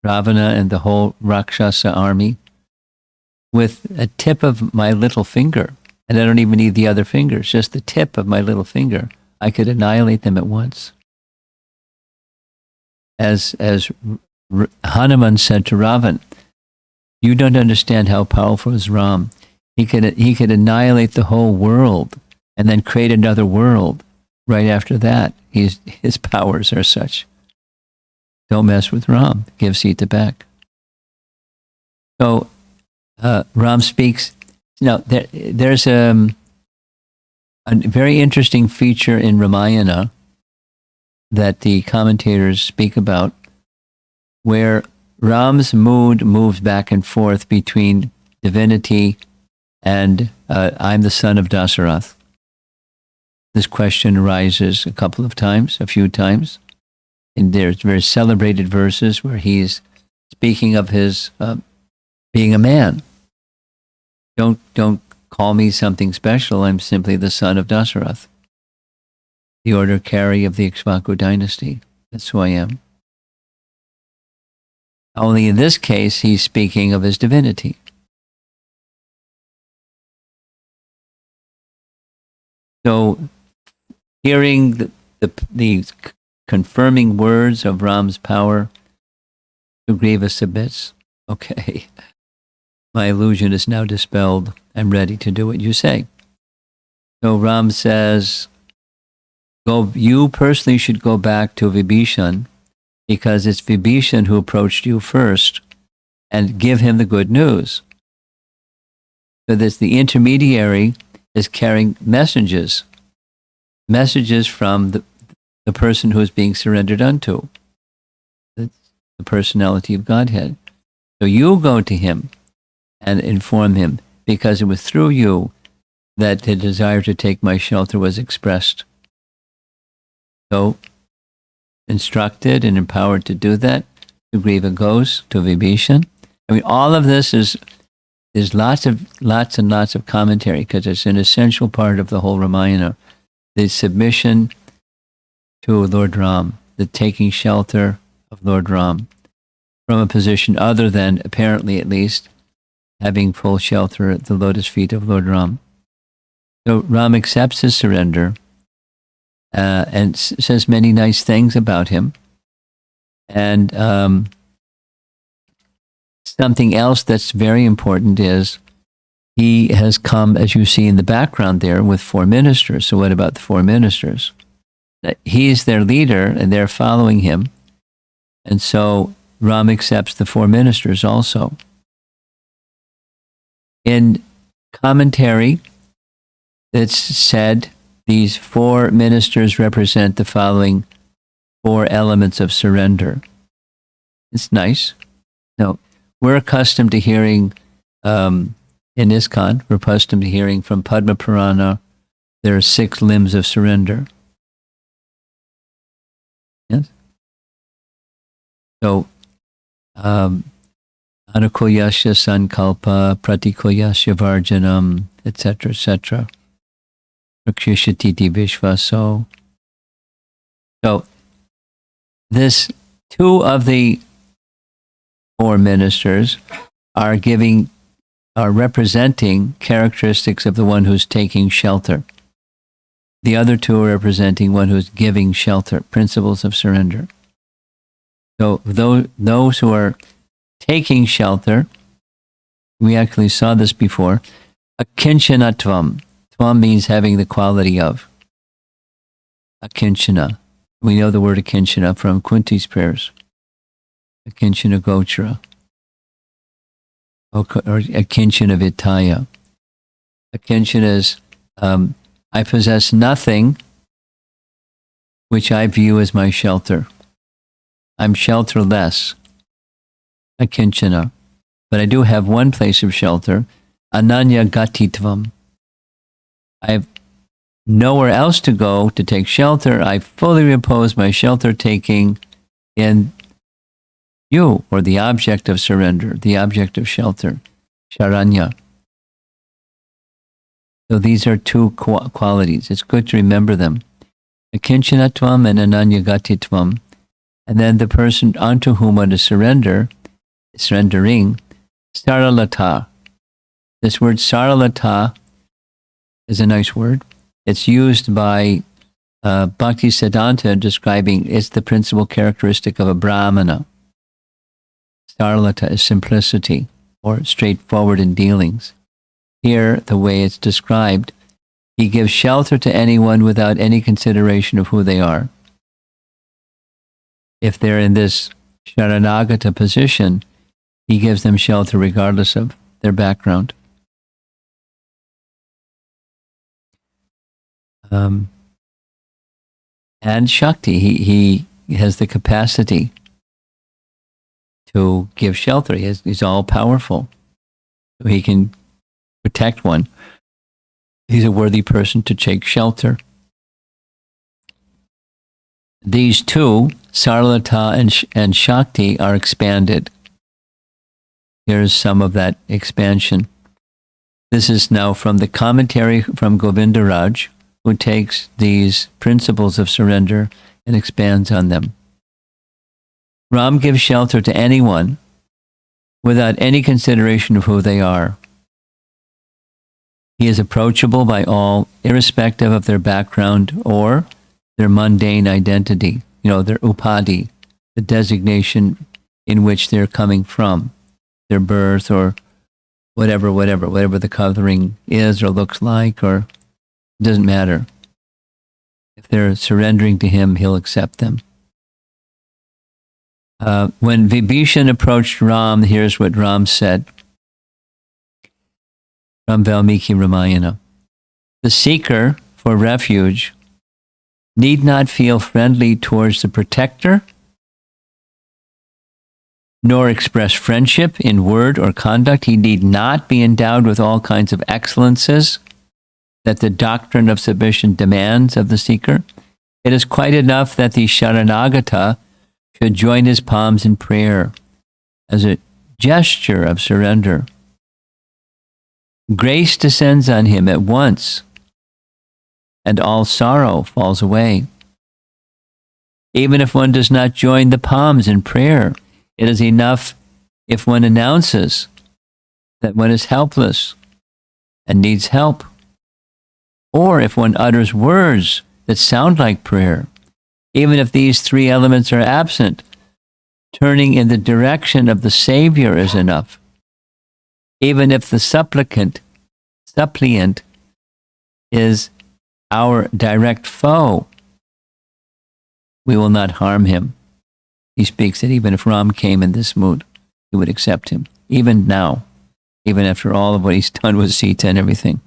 Ravana and the whole Rakshasa army with a tip of my little finger? And I don't even need the other fingers, just the tip of my little finger. I could annihilate them at once. As Hanuman said to Ravan, you don't understand how powerful is Ram. He could annihilate the whole world and then create another world right after that. His powers are such. Don't mess with Ram. Give Sita back. So Ram speaks. Now, there's a very interesting feature in Ramayana that the commentators speak about, where Ram's mood moves back and forth between divinity and I'm the son of Dasarath. This question arises a few times, and there's very celebrated verses where he's speaking of his being a man. Don't call me something special. I'm simply the son of Dasarath, the order carry of the Ikshvaku dynasty. That's who I am. Only in this case, he's speaking of his divinity. So, hearing the confirming words of Ram's power, Sugriva submits. Okay, my illusion is now dispelled. I'm ready to do what you say. So Ram says, you personally should go back to Vibhishan, because it's Vibhishan who approached you first, and give him the good news. So that the intermediary is carrying messages from the person who is being surrendered unto, the personality of Godhead. So you go to him and inform him, because it was through you that the desire to take my shelter was expressed. So, instructed and empowered to do that, Sugriva goes to Vibhishan. I mean, all of this there's lots and lots of commentary, because it's an essential part of the whole Ramayana. The submission to Lord Ram, the taking shelter of Lord Ram from a position other than, apparently at least, having full shelter at the lotus feet of Lord Ram. So Ram accepts his surrender and says many nice things about him. And something else that's very important is he has come, as you see in the background there, with 4 ministers. So what about the 4 ministers? He's their leader and they're following him. And so Ram accepts the 4 ministers also. In commentary, it's said these 4 ministers represent the following 4 elements of surrender. It's nice. No, we're accustomed to hearing in ISKCON, we're accustomed to hearing from Padma Purana, there are 6 limbs of surrender. Yes? So, Anukulyasya Sankalpa, Pratikulyasya Varjanam, etc., etc. Rakshishititi Vishvaso. So, this 2 of the 4 ministers are representing characteristics of the one who's taking shelter. The other 2 are representing one who's giving shelter, principles of surrender. So those who are taking shelter, we actually saw this before, akinchana-tvam. Tvam means having the quality of. Akinchana. We know the word akinchana from Kunti's prayers. Akinchana gochara. Or akinchana vitaya. Akinchana is, I possess nothing which I view as my shelter. I'm shelterless. Akinchana. But I do have one place of shelter, ananya gatitvam. I have nowhere else to go to take shelter. I fully repose my shelter taking in you, or the object of surrender, the object of shelter, sharanya. So these are 2 qualities. It's good to remember them. Akinchanatvam and ananyagatitvam. And then the person unto whom one is surrendering, saralata. This word saralata is a nice word. It's used by Bhakti Siddhanta describing it's the principal characteristic of a Brahmana. Saralata is simplicity or straightforward in dealings. Here, the way it's described, he gives shelter to anyone without any consideration of who they are. If they're in this Sharanagata position, he gives them shelter regardless of their background. And Shakti, he has the capacity to give shelter. He's all powerful. So he can protect one. He's a worthy person to take shelter. These 2, Saralata and Shakti, are expanded. Here's some of that expansion. This is now from the commentary from Govindaraj, who takes these principles of surrender and expands on them. Ram gives shelter to anyone without any consideration of who they are. He is approachable by all, irrespective of their background or their mundane identity, their upadi, the designation in which they're coming from, their birth or whatever the covering is or looks like, or it doesn't matter. If they're surrendering to him, he'll accept them. When Vibhishan approached Ram, here's what Ram said from Valmiki Ramayana. The seeker for refuge need not feel friendly towards the protector, nor express friendship in word or conduct. He need not be endowed with all kinds of excellences that the doctrine of submission demands of the seeker. It is quite enough that the Sharanagata should join his palms in prayer as a gesture of surrender. Grace descends on him at once, and all sorrow falls away. Even if one does not join the palms in prayer, it is enough if one announces that one is helpless and needs help, or if one utters words that sound like prayer. Even if these three elements are absent, turning in the direction of the Savior is enough. Even if the suppliant is our direct foe, we will not harm him. He speaks that even if Ram came in this mood, he would accept him, even now, even after all of what he's done with Sita and everything.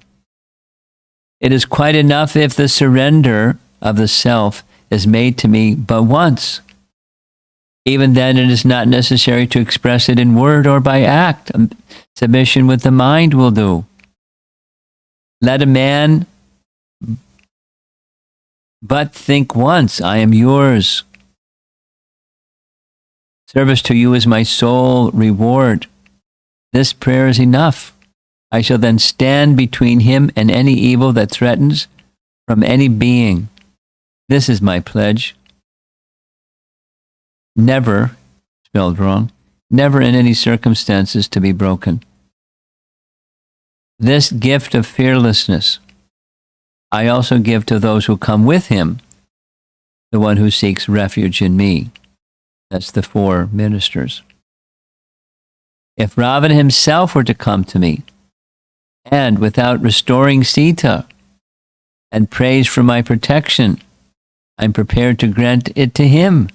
It is quite enough if the surrender of the self is made to me but once. Even then, it is not necessary to express it in word or by act. Submission with the mind will do. Let a man but think once, I am yours. Service to you is my sole reward. This prayer is enough. I shall then stand between him and any evil that threatens from any being. This is my pledge. Never, spelled wrong, never in any circumstances to be broken. This gift of fearlessness I also give to those who come with him, the one who seeks refuge in me. That's the 4 ministers. If Ravana himself were to come to me, and without restoring Sita and praise for my protection, I'm prepared to grant it to him.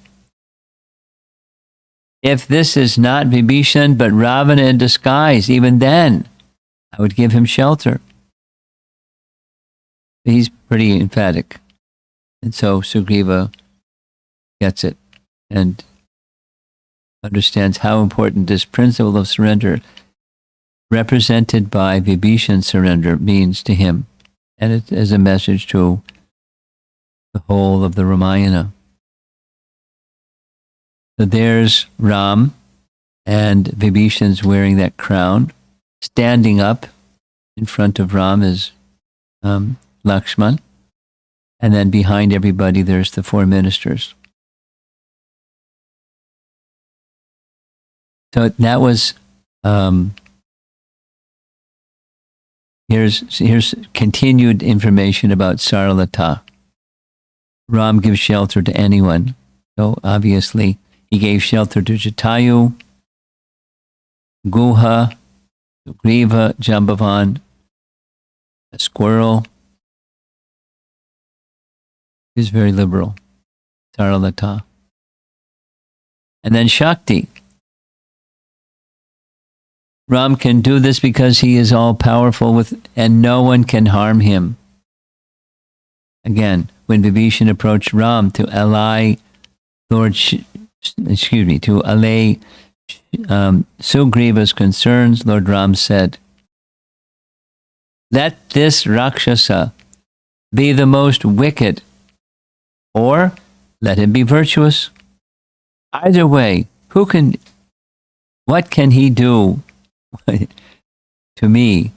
If this is not Vibhishan but Ravana in disguise, even then I would give him shelter. He's pretty emphatic. And so Sugriva gets it and understands how important this principle of surrender, represented by Vibhishan's surrender, means to him. And it is a message to the whole of the Ramayana. So there's Ram, and Vibhishan's wearing that crown. Standing up in front of Ram is Lakshman. And then behind everybody there's the 4 ministers. So that was, here's continued information about Saralata. Ram gives shelter to anyone. So obviously he gave shelter to Jatayu, Guha, Sugriva, Jambavan, a squirrel. He's very liberal. Saralata. And then Shakti. Ram can do this because he is all powerful and no one can harm him. Again, when Vibhishan approached Ram to allay Sugriva's concerns, Lord Ram said, "Let this Rakshasa be the most wicked, or let him be virtuous. Either way, what can he do to me?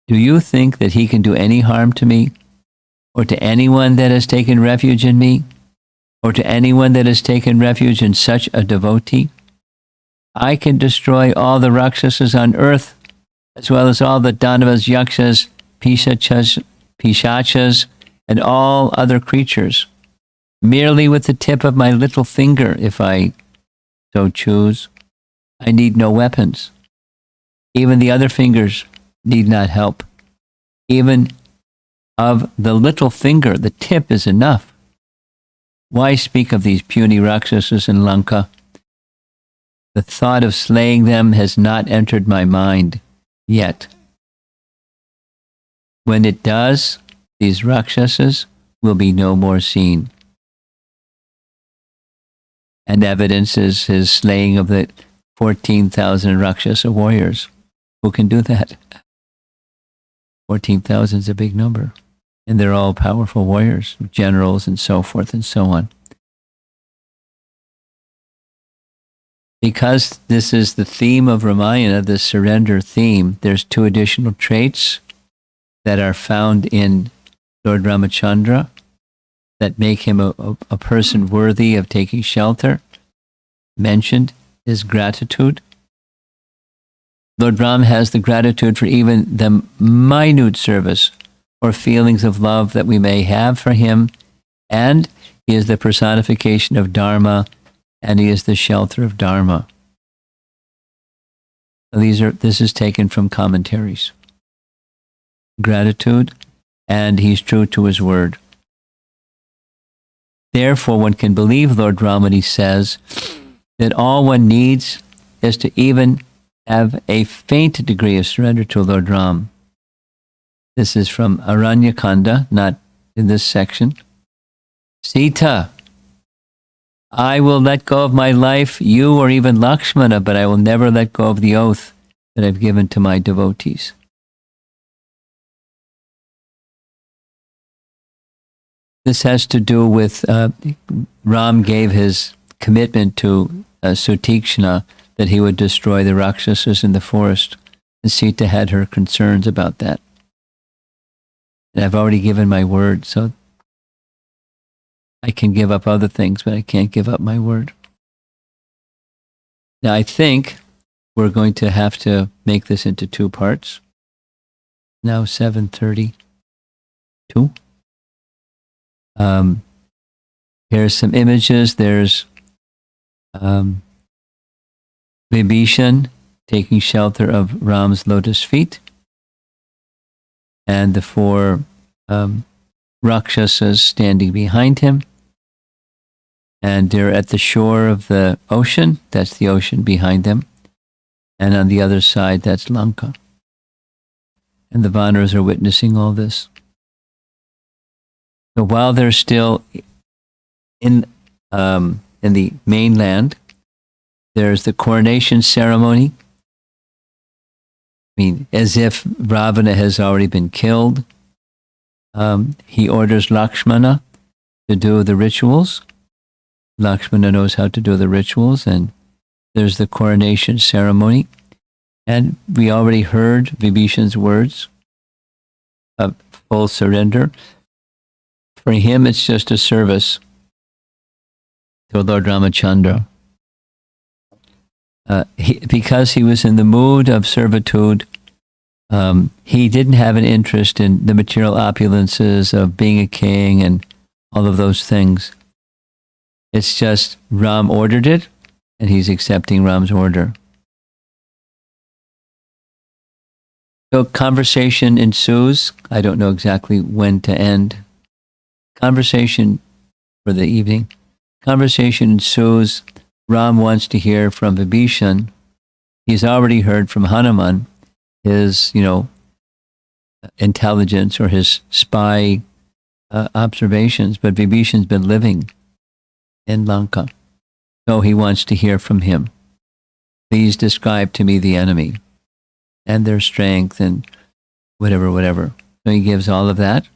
Do you think that he can do any harm to me, or to anyone that has taken refuge in me, or to anyone that has taken refuge in such a devotee? I can destroy all the Rakshasas on earth, as well as all the Danavas, Yakshas, Pishachas, and all other creatures, merely with the tip of my little finger, if I so choose. I need no weapons. Even the other fingers need not help. Even of the little finger, the tip is enough. Why speak of these puny Rakshasas in Lanka? The thought of slaying them has not entered my mind yet. When it does, these Rakshasas will be no more seen. And evidence is his slaying of the 14,000 Rakshasa warriors. Who can do that? 14,000 is a big number. And they're all powerful warriors, generals and so forth and so on. Because this is the theme of Ramayana, the surrender theme, there's two additional traits that are found in Lord Ramachandra that make him a person worthy of taking shelter. Mentioned is gratitude. Lord Ram has the gratitude for even the minute service or feelings of love that we may have for him, and he is the personification of Dharma, and he is the shelter of Dharma. This is taken from commentaries. Gratitude, and he's true to his word. Therefore, one can believe Lord Ram when he says that all one needs is to even have a faint degree of surrender to Lord Ram. This is from Aranyakanda, not in this section. Sita, I will let go of my life, you or even Lakshmana, but I will never let go of the oath that I've given to my devotees. This has to do with Ram gave his commitment to Sutikshna that he would destroy the Rakshasas in the forest. And Sita had her concerns about that. And I've already given my word, so I can give up other things, but I can't give up my word. Now, I think we're going to have to make this into two parts. Now, 7:32. Here's some images. There's Vibhishan taking shelter of Ram's lotus feet, and the four Rakshasas standing behind him. And they're at the shore of the ocean. That's the ocean behind them. And on the other side, that's Lanka. And the Vanaras are witnessing all this. So while they're still in the mainland, there's the coronation ceremony. I mean, as if Ravana has already been killed. He orders Lakshmana to do the rituals. Lakshmana knows how to do the rituals, and there's the coronation ceremony. And we already heard Vibhishan's words of full surrender. For him, it's just a service to Lord Ramachandra. Because he was in the mood of servitude, he didn't have an interest in the material opulences of being a king and all of those things. It's just Ram ordered it, and he's accepting Ram's order. So conversation ensues. I don't know exactly when to end. Conversation for the evening. Conversation ensues. Ram wants to hear from Vibhishan. He's already heard from Hanuman, his, intelligence or his spy observations, but Vibhishan's been living in Lanka. So he wants to hear from him. Please describe to me the enemy and their strength and whatever. So he gives all of that.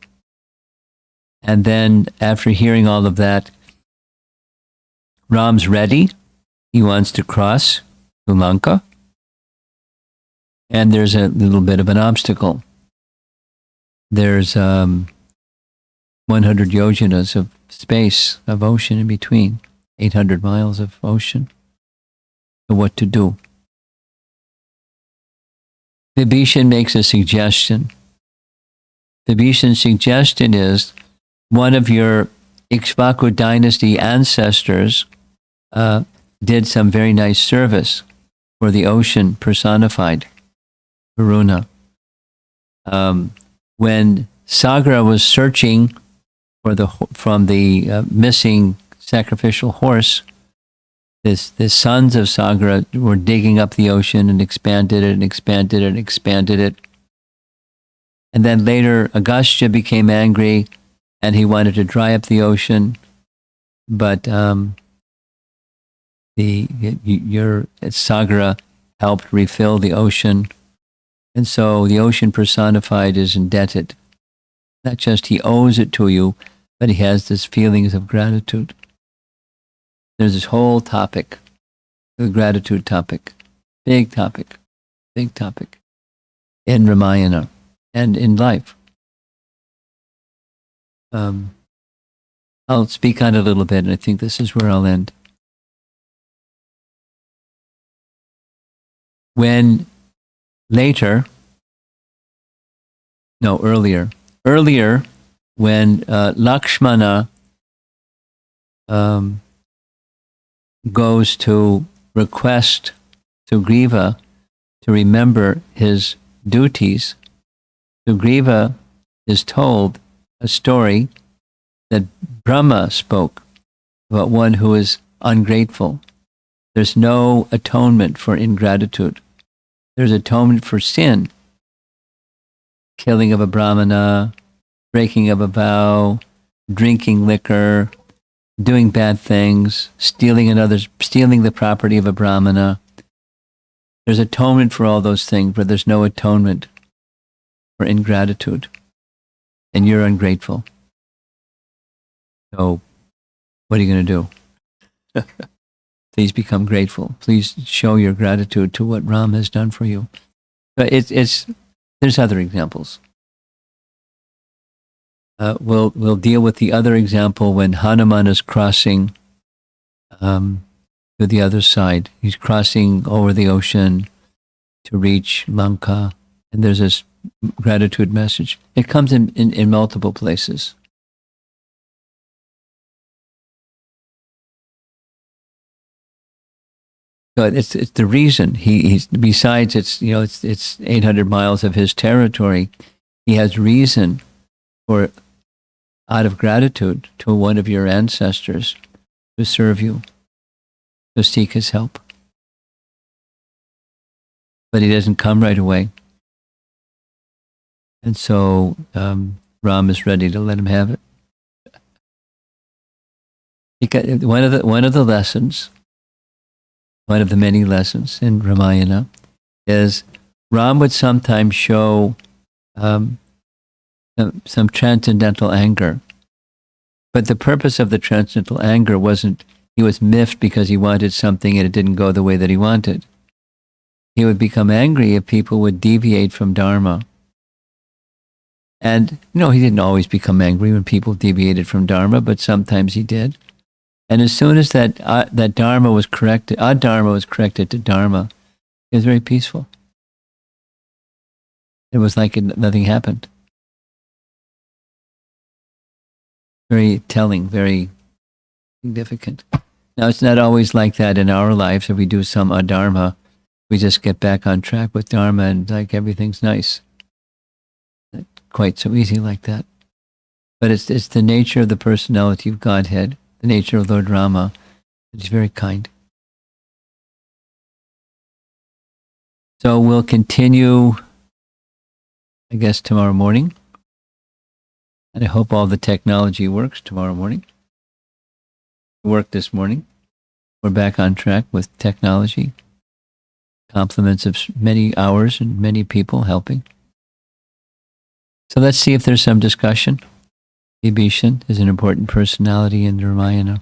And then after hearing all of that, Ram's ready. He wants to cross to Lanka. And there's a little bit of an obstacle. There's 100 yojanas of space, of ocean in between, 800 miles of ocean. So what to do? Vibhishan makes a suggestion. Vibhishan's suggestion is one of your Ikshvaku dynasty ancestors did some very nice service for the ocean personified, Varuna. When Sagra was searching from the missing sacrificial horse, the sons of Sagra were digging up the ocean and expanded it and expanded it and expanded it. And then later, Agastya became angry and he wanted to dry up the ocean, but your Sagra helped refill the ocean. And so the ocean personified is indebted. Not just he owes it to you, but he has this feelings of gratitude. There's this whole topic, the gratitude topic, big topic in Ramayana and in life. I'll speak on it a little bit, and I think this is where I'll end. When earlier, when Lakshmana goes to request Sugriva to remember his duties, Sugriva is told a story that Brahma spoke about one who is ungrateful. There's no atonement for ingratitude. There's atonement for sin. Killing of a brahmana, breaking of a vow, drinking liquor, doing bad things, stealing the property of a brahmana. There's atonement for all those things, but there's no atonement for ingratitude. And you're ungrateful. So what are you going to do? Please become grateful. Please show your gratitude to what Ram has done for you. But there's other examples. We'll deal with the other example when Hanuman is crossing to the other side. He's crossing over the ocean to reach Lanka, and there's this gratitude message. It comes in multiple places. So it's the reason he's besides it's 800 miles of his territory. He has reason for, out of gratitude to one of your ancestors, to serve you, to seek his help. But he doesn't come right away. And so Ram is ready to let him have it. One of the lessons, one of the many lessons in Ramayana, is Ram would sometimes show some transcendental anger. But the purpose of the transcendental anger wasn't he was miffed because he wanted something and it didn't go the way that he wanted. He would become angry if people would deviate from Dharma. And, he didn't always become angry when people deviated from Dharma, but sometimes he did. And as soon as that Dharma was corrected, Adharma was corrected to Dharma, it was very peaceful. It was like nothing happened. Very telling, very significant. Now, it's not always like that in our lives. If we do some adharma, we just get back on track with Dharma and like everything's nice. Not quite so easy like that. But it's the nature of the personality of Godhead, the nature of Lord Rama. He's very kind. So we'll continue, I guess, tomorrow morning. And I hope all the technology works tomorrow morning. It worked this morning. We're back on track with technology. Compliments of many hours and many people helping. So let's see if there's some discussion. Vibhishan is an important personality in the Ramayana.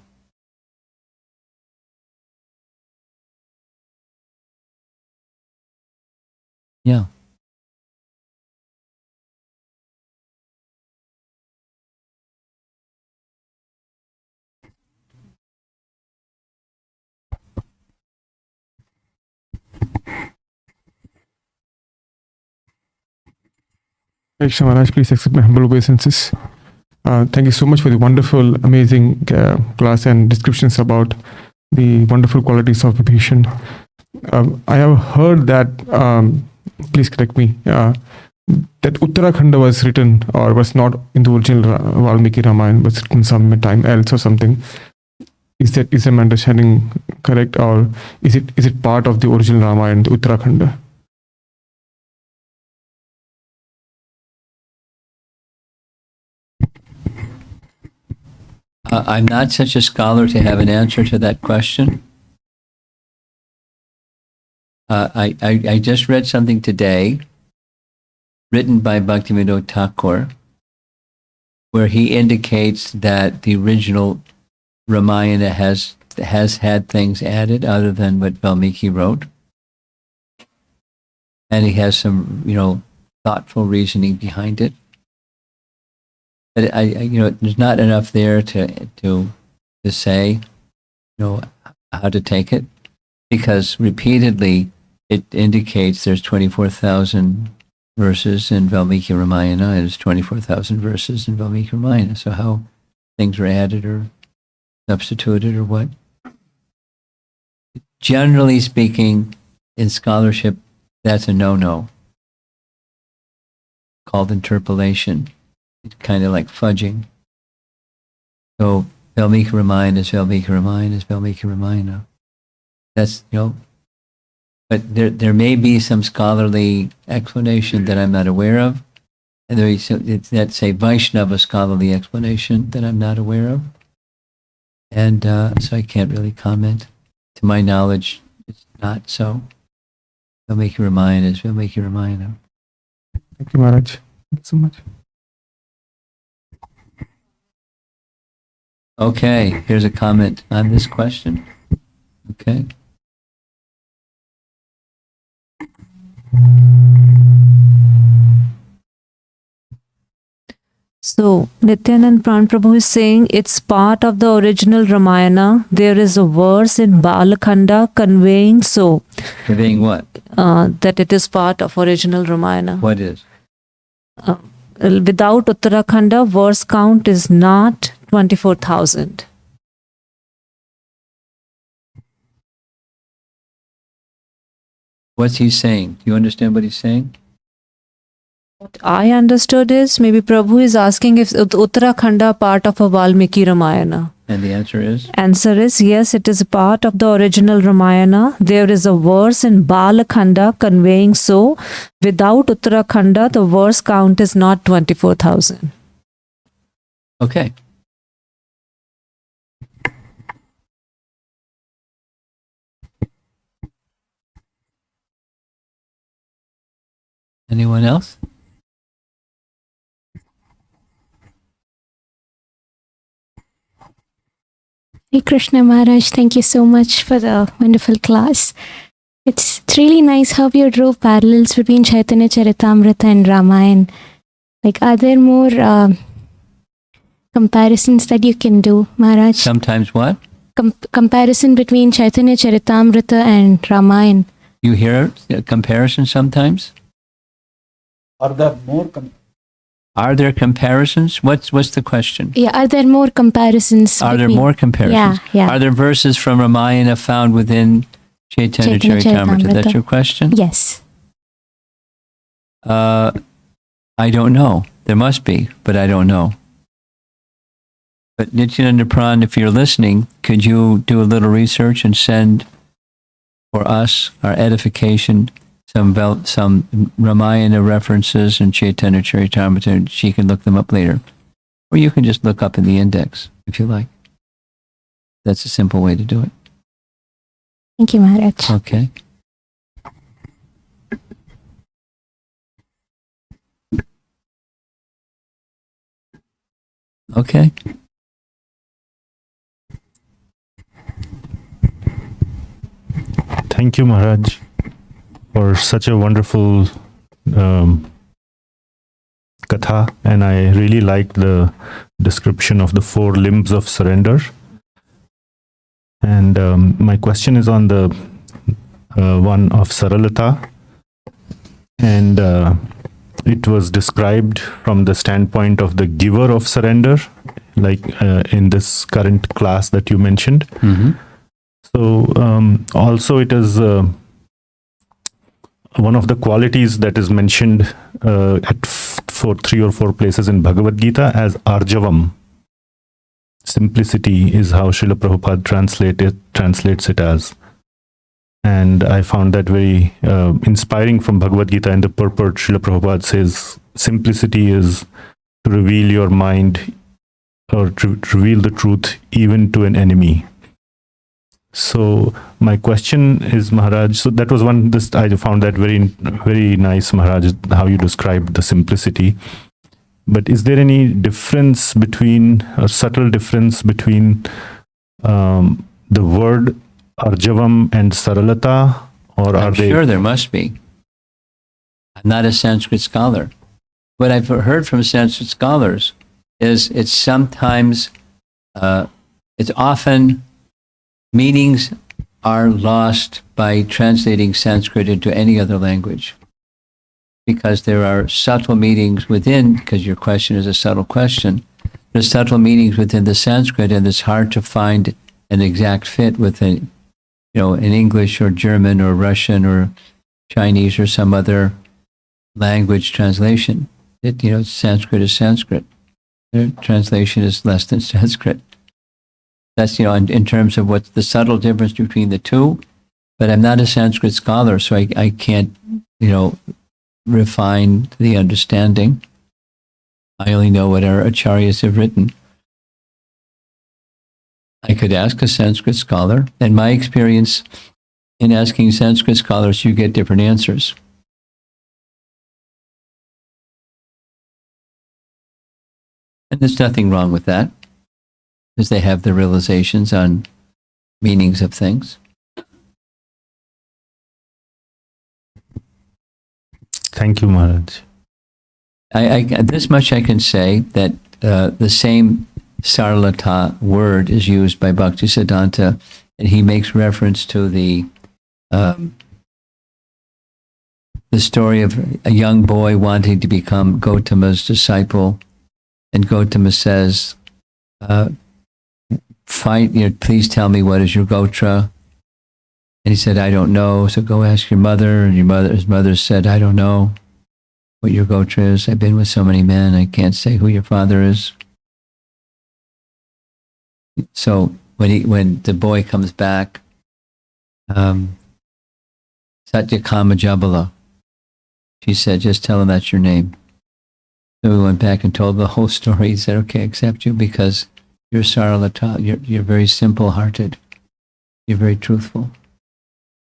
Yeah. Krishna Maharaj, please accept my humble obeisances. Thank you so much for the wonderful, amazing class and descriptions about the wonderful qualities of Vibhishan. I have heard that, please correct me, that Uttarakhanda was written or was not in the original Valmiki Ramayana, was written some time else or something. Is my understanding correct, or is it part of the original Ramayana, the Uttarakhanda? I'm not such a scholar to have an answer to that question. I just read something today written by Bhaktivinoda Thakur, where he indicates that the original Ramayana has had things added other than what Valmiki wrote. And he has some, thoughtful reasoning behind it. But there's not enough there to say, how to take it, because repeatedly it indicates there's 24,000 verses in Valmiki Ramayana, and there's 24,000 verses in Valmiki Ramayana. So how things are added or substituted or what? Generally speaking, in scholarship, that's a no-no, called interpolation. It's kind of like fudging. So Valmiki Ramayana is Valmiki Ramayana is Valmiki Ramayana. That's, but there may be some scholarly explanation that I'm not aware of. And that's a Vaishnava scholarly explanation that I'm not aware of. And so I can't really comment. To my knowledge, it's not so. Valmiki Ramayana is Valmiki Ramayana. Thank you, Maharaj. Thank you so much. Okay, here's a comment on this question. Okay. So, Nityanand Pran Prabhu is saying it's part of the original Ramayana. There is a verse in Balakhanda conveying so. Conveying what? That it is part of original Ramayana. What is? Without Uttarakhanda, verse count is not 24,000. What's he saying? Do you understand what he's saying? What I understood is maybe Prabhu is asking if Uttarakhanda part of a Valmiki Ramayana. And the answer is? Answer is yes, it is a part of the original Ramayana. There is a verse in Balakhanda conveying so. Without Uttarakhanda, the verse count is not 24,000. Okay. Anyone else? Hey Krishna Maharaj, thank you so much for the wonderful class. It's really nice how you drew parallels between Chaitanya Charitamrita and Ramayana. Like, are there more comparisons that you can do, Maharaj? Sometimes what? Comparison between Chaitanya Charitamrita and Ramayana. You hear a comparison sometimes? Are there more Are there comparisons? What's the question? Yeah, are there more comparisons? Are there more comparisons? Yeah. Are there verses from Ramayana found within Chaitanya Charitamrita? That's your question? Yes. I don't know. There must be, but I don't know. But Nityananda Pran, if you're listening, could you do a little research and send for us, our edification, some Ramayana references in Chaitanya Charitamrita, and she can look them up later. Or you can just look up in the index, if you like. That's a simple way to do it. Thank you, Maharaj. Okay. Okay. Thank you, Maharaj, for such a wonderful katha, and I really like the description of the 4 limbs of surrender. And my question is on the one of Saralata. And it was described from the standpoint of the giver of surrender, like in this current class that you mentioned. So also it is one of the qualities that is mentioned for 3 or 4 places in Bhagavad Gita as Arjavam. Simplicity is how Srila Prabhupada translates it as. And I found that very inspiring from Bhagavad Gita. In the purport, Srila Prabhupada says, simplicity is to reveal your mind or to reveal the truth even to an enemy. So my question is, Maharaj, so that was one, I found that very, very nice, Maharaj, how you described the simplicity. But is there any difference between, a subtle difference between the word Arjavam and Saralata, or are I'm they? sure there must be. I'm not a Sanskrit scholar. What I've heard from Sanskrit scholars is it's sometimes, it's often meanings are lost by translating Sanskrit into any other language, because there are subtle meanings within, because your question is a subtle question, there's subtle meanings within the Sanskrit, and it's hard to find an exact fit within, in English or German or Russian or Chinese or some other language translation. Sanskrit is Sanskrit. Their translation is less than Sanskrit. That's, in terms of what's the subtle difference between the two. But I'm not a Sanskrit scholar, so I can't, refine the understanding. I only know what our acharyas have written. I could ask a Sanskrit scholar, and my experience in asking Sanskrit scholars, you get different answers. And there's nothing wrong with that, because they have their realizations on meanings of things. Thank you, Maharaj. This much I can say, that the same Saralata word is used by Bhaktisiddhanta, and he makes reference to the story of a young boy wanting to become Gautama's disciple, and Gautama says, please tell me, what is your Gotra? And he said, I don't know. So go ask your mother. And his mother said, I don't know what your Gotra is. I've been with so many men, I can't say who your father is. So when the boy comes back, Satyakama Jabala, she said, just tell him that's your name. So we went back and told the whole story. He said, okay, I accept you because you're Saralata. You're very simple-hearted. You're very truthful.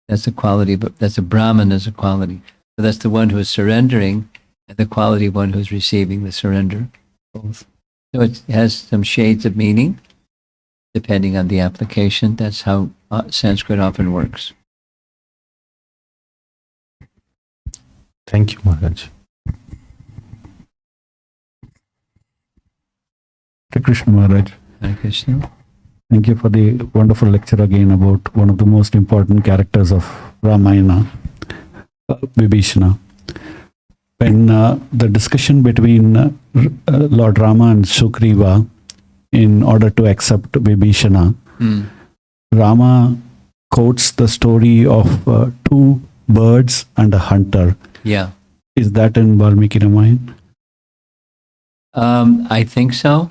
That's a quality, but that's a Brahman as a quality. So that's the one who is surrendering, and the quality of one who's receiving the surrender, both. So it has some shades of meaning, depending on the application. That's how Sanskrit often works. Thank you, Maharaj. Hare Krishna Maharaj. Hare Krishna. Thank you for the wonderful lecture again about one of the most important characters of Ramayana, Vibhisana. When the discussion between Lord Rama and Sugriva in order to accept Vibhisana, Rama quotes the story of 2 birds and a hunter. Yeah. Is that in Valmiki Ramayana? I think so.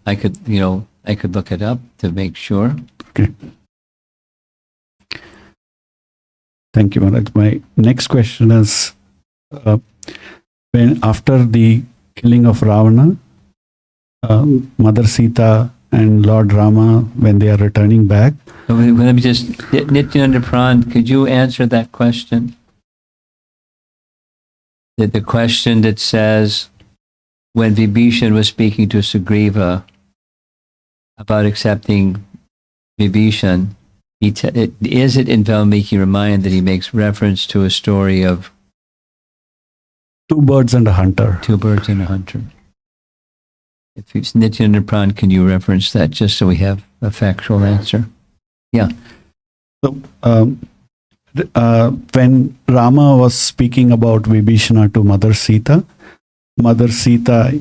I could look it up to make sure. Okay. Thank you, Maharaj. My next question is, when after the killing of Ravana, Mother Sita and Lord Rama, when they are returning back. So let me just, Nityananda Pran, could you answer that question? The question that says, when Vibhishan was speaking to Sugriva about accepting Vibhishan, is it in Valmiki Ramayana that he makes reference to a story of 2 birds and a hunter? 2 birds and a hunter. If it's Nityananda Pran, can you reference that just so we have a factual answer? Yeah. So, when Rama was speaking about Vibhishana to Mother Sita,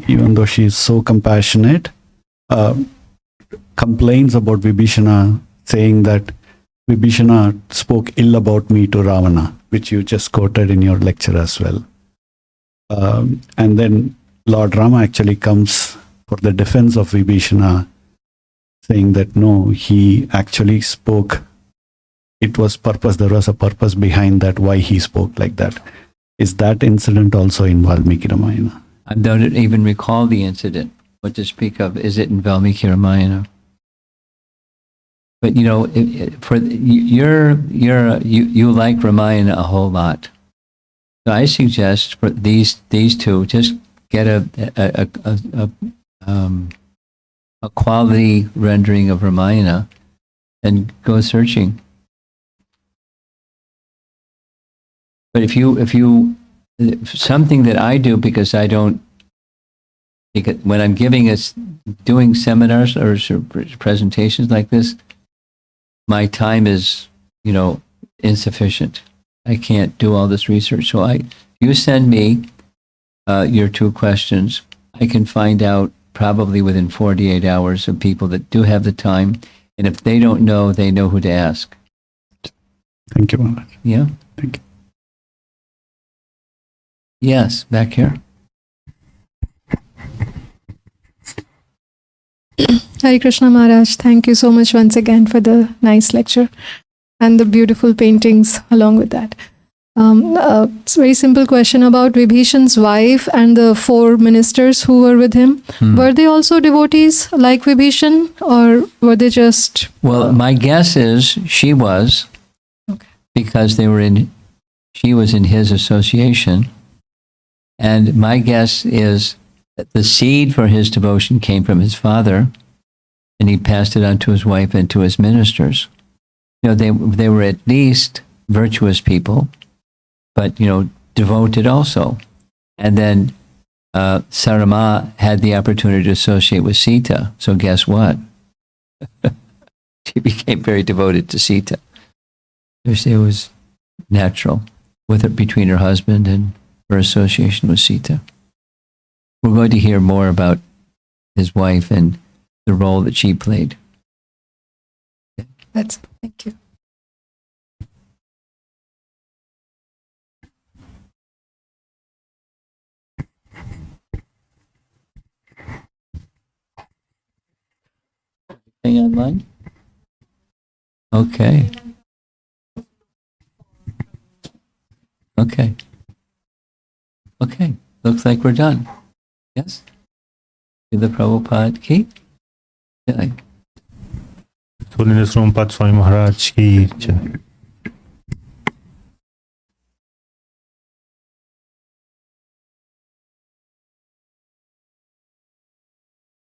even though she is so compassionate, complains about Vibhishana, saying that Vibhishana spoke ill about me to Ravana, which you just quoted in your lecture as well. And then Lord Rama actually comes for the defense of Vibhishana, saying that no, he actually spoke. It was purpose. There was a purpose behind that, why he spoke like that. Is that incident also in Valmiki Ramayana? I don't even recall the incident. What to speak of? Is it in Valmiki Ramayana? But you know, you like Ramayana a whole lot. So I suggest for these two, just get a quality rendering of Ramayana and go searching. But if you something that I do, because I don't, because when I'm doing seminars or presentations like this, my time is, insufficient. I can't do all this research. So you send me your two questions. I can find out probably within 48 hours of people that do have the time. And if they don't know, they know who to ask. Thank you, Maharaj. Yeah? Thank you. Yes, back here. Hari Krishna Maharaj, thank you so much once again for the nice lecture and the beautiful paintings along with that. It's a very simple question about Vibhishan's wife and the 4 ministers who were with him. Were they also devotees like Vibhishan, or were they just... Well, my guess is she was, because she was in his association. And my guess is that the seed for his devotion came from his father, and he passed it on to his wife and to his ministers. They were at least virtuous people, but, devoted also. And then Sarama had the opportunity to associate with Sita. So guess what? She became very devoted to Sita. It was natural between her husband and her association with Sita. We're going to hear more about his wife and the role that she played. Thank you. Anything online? Okay. Okay. Looks like we're done. Yes? Divya Prabhupada ki? Jai. Holiness Ramapad Swami Maharaj ki jai.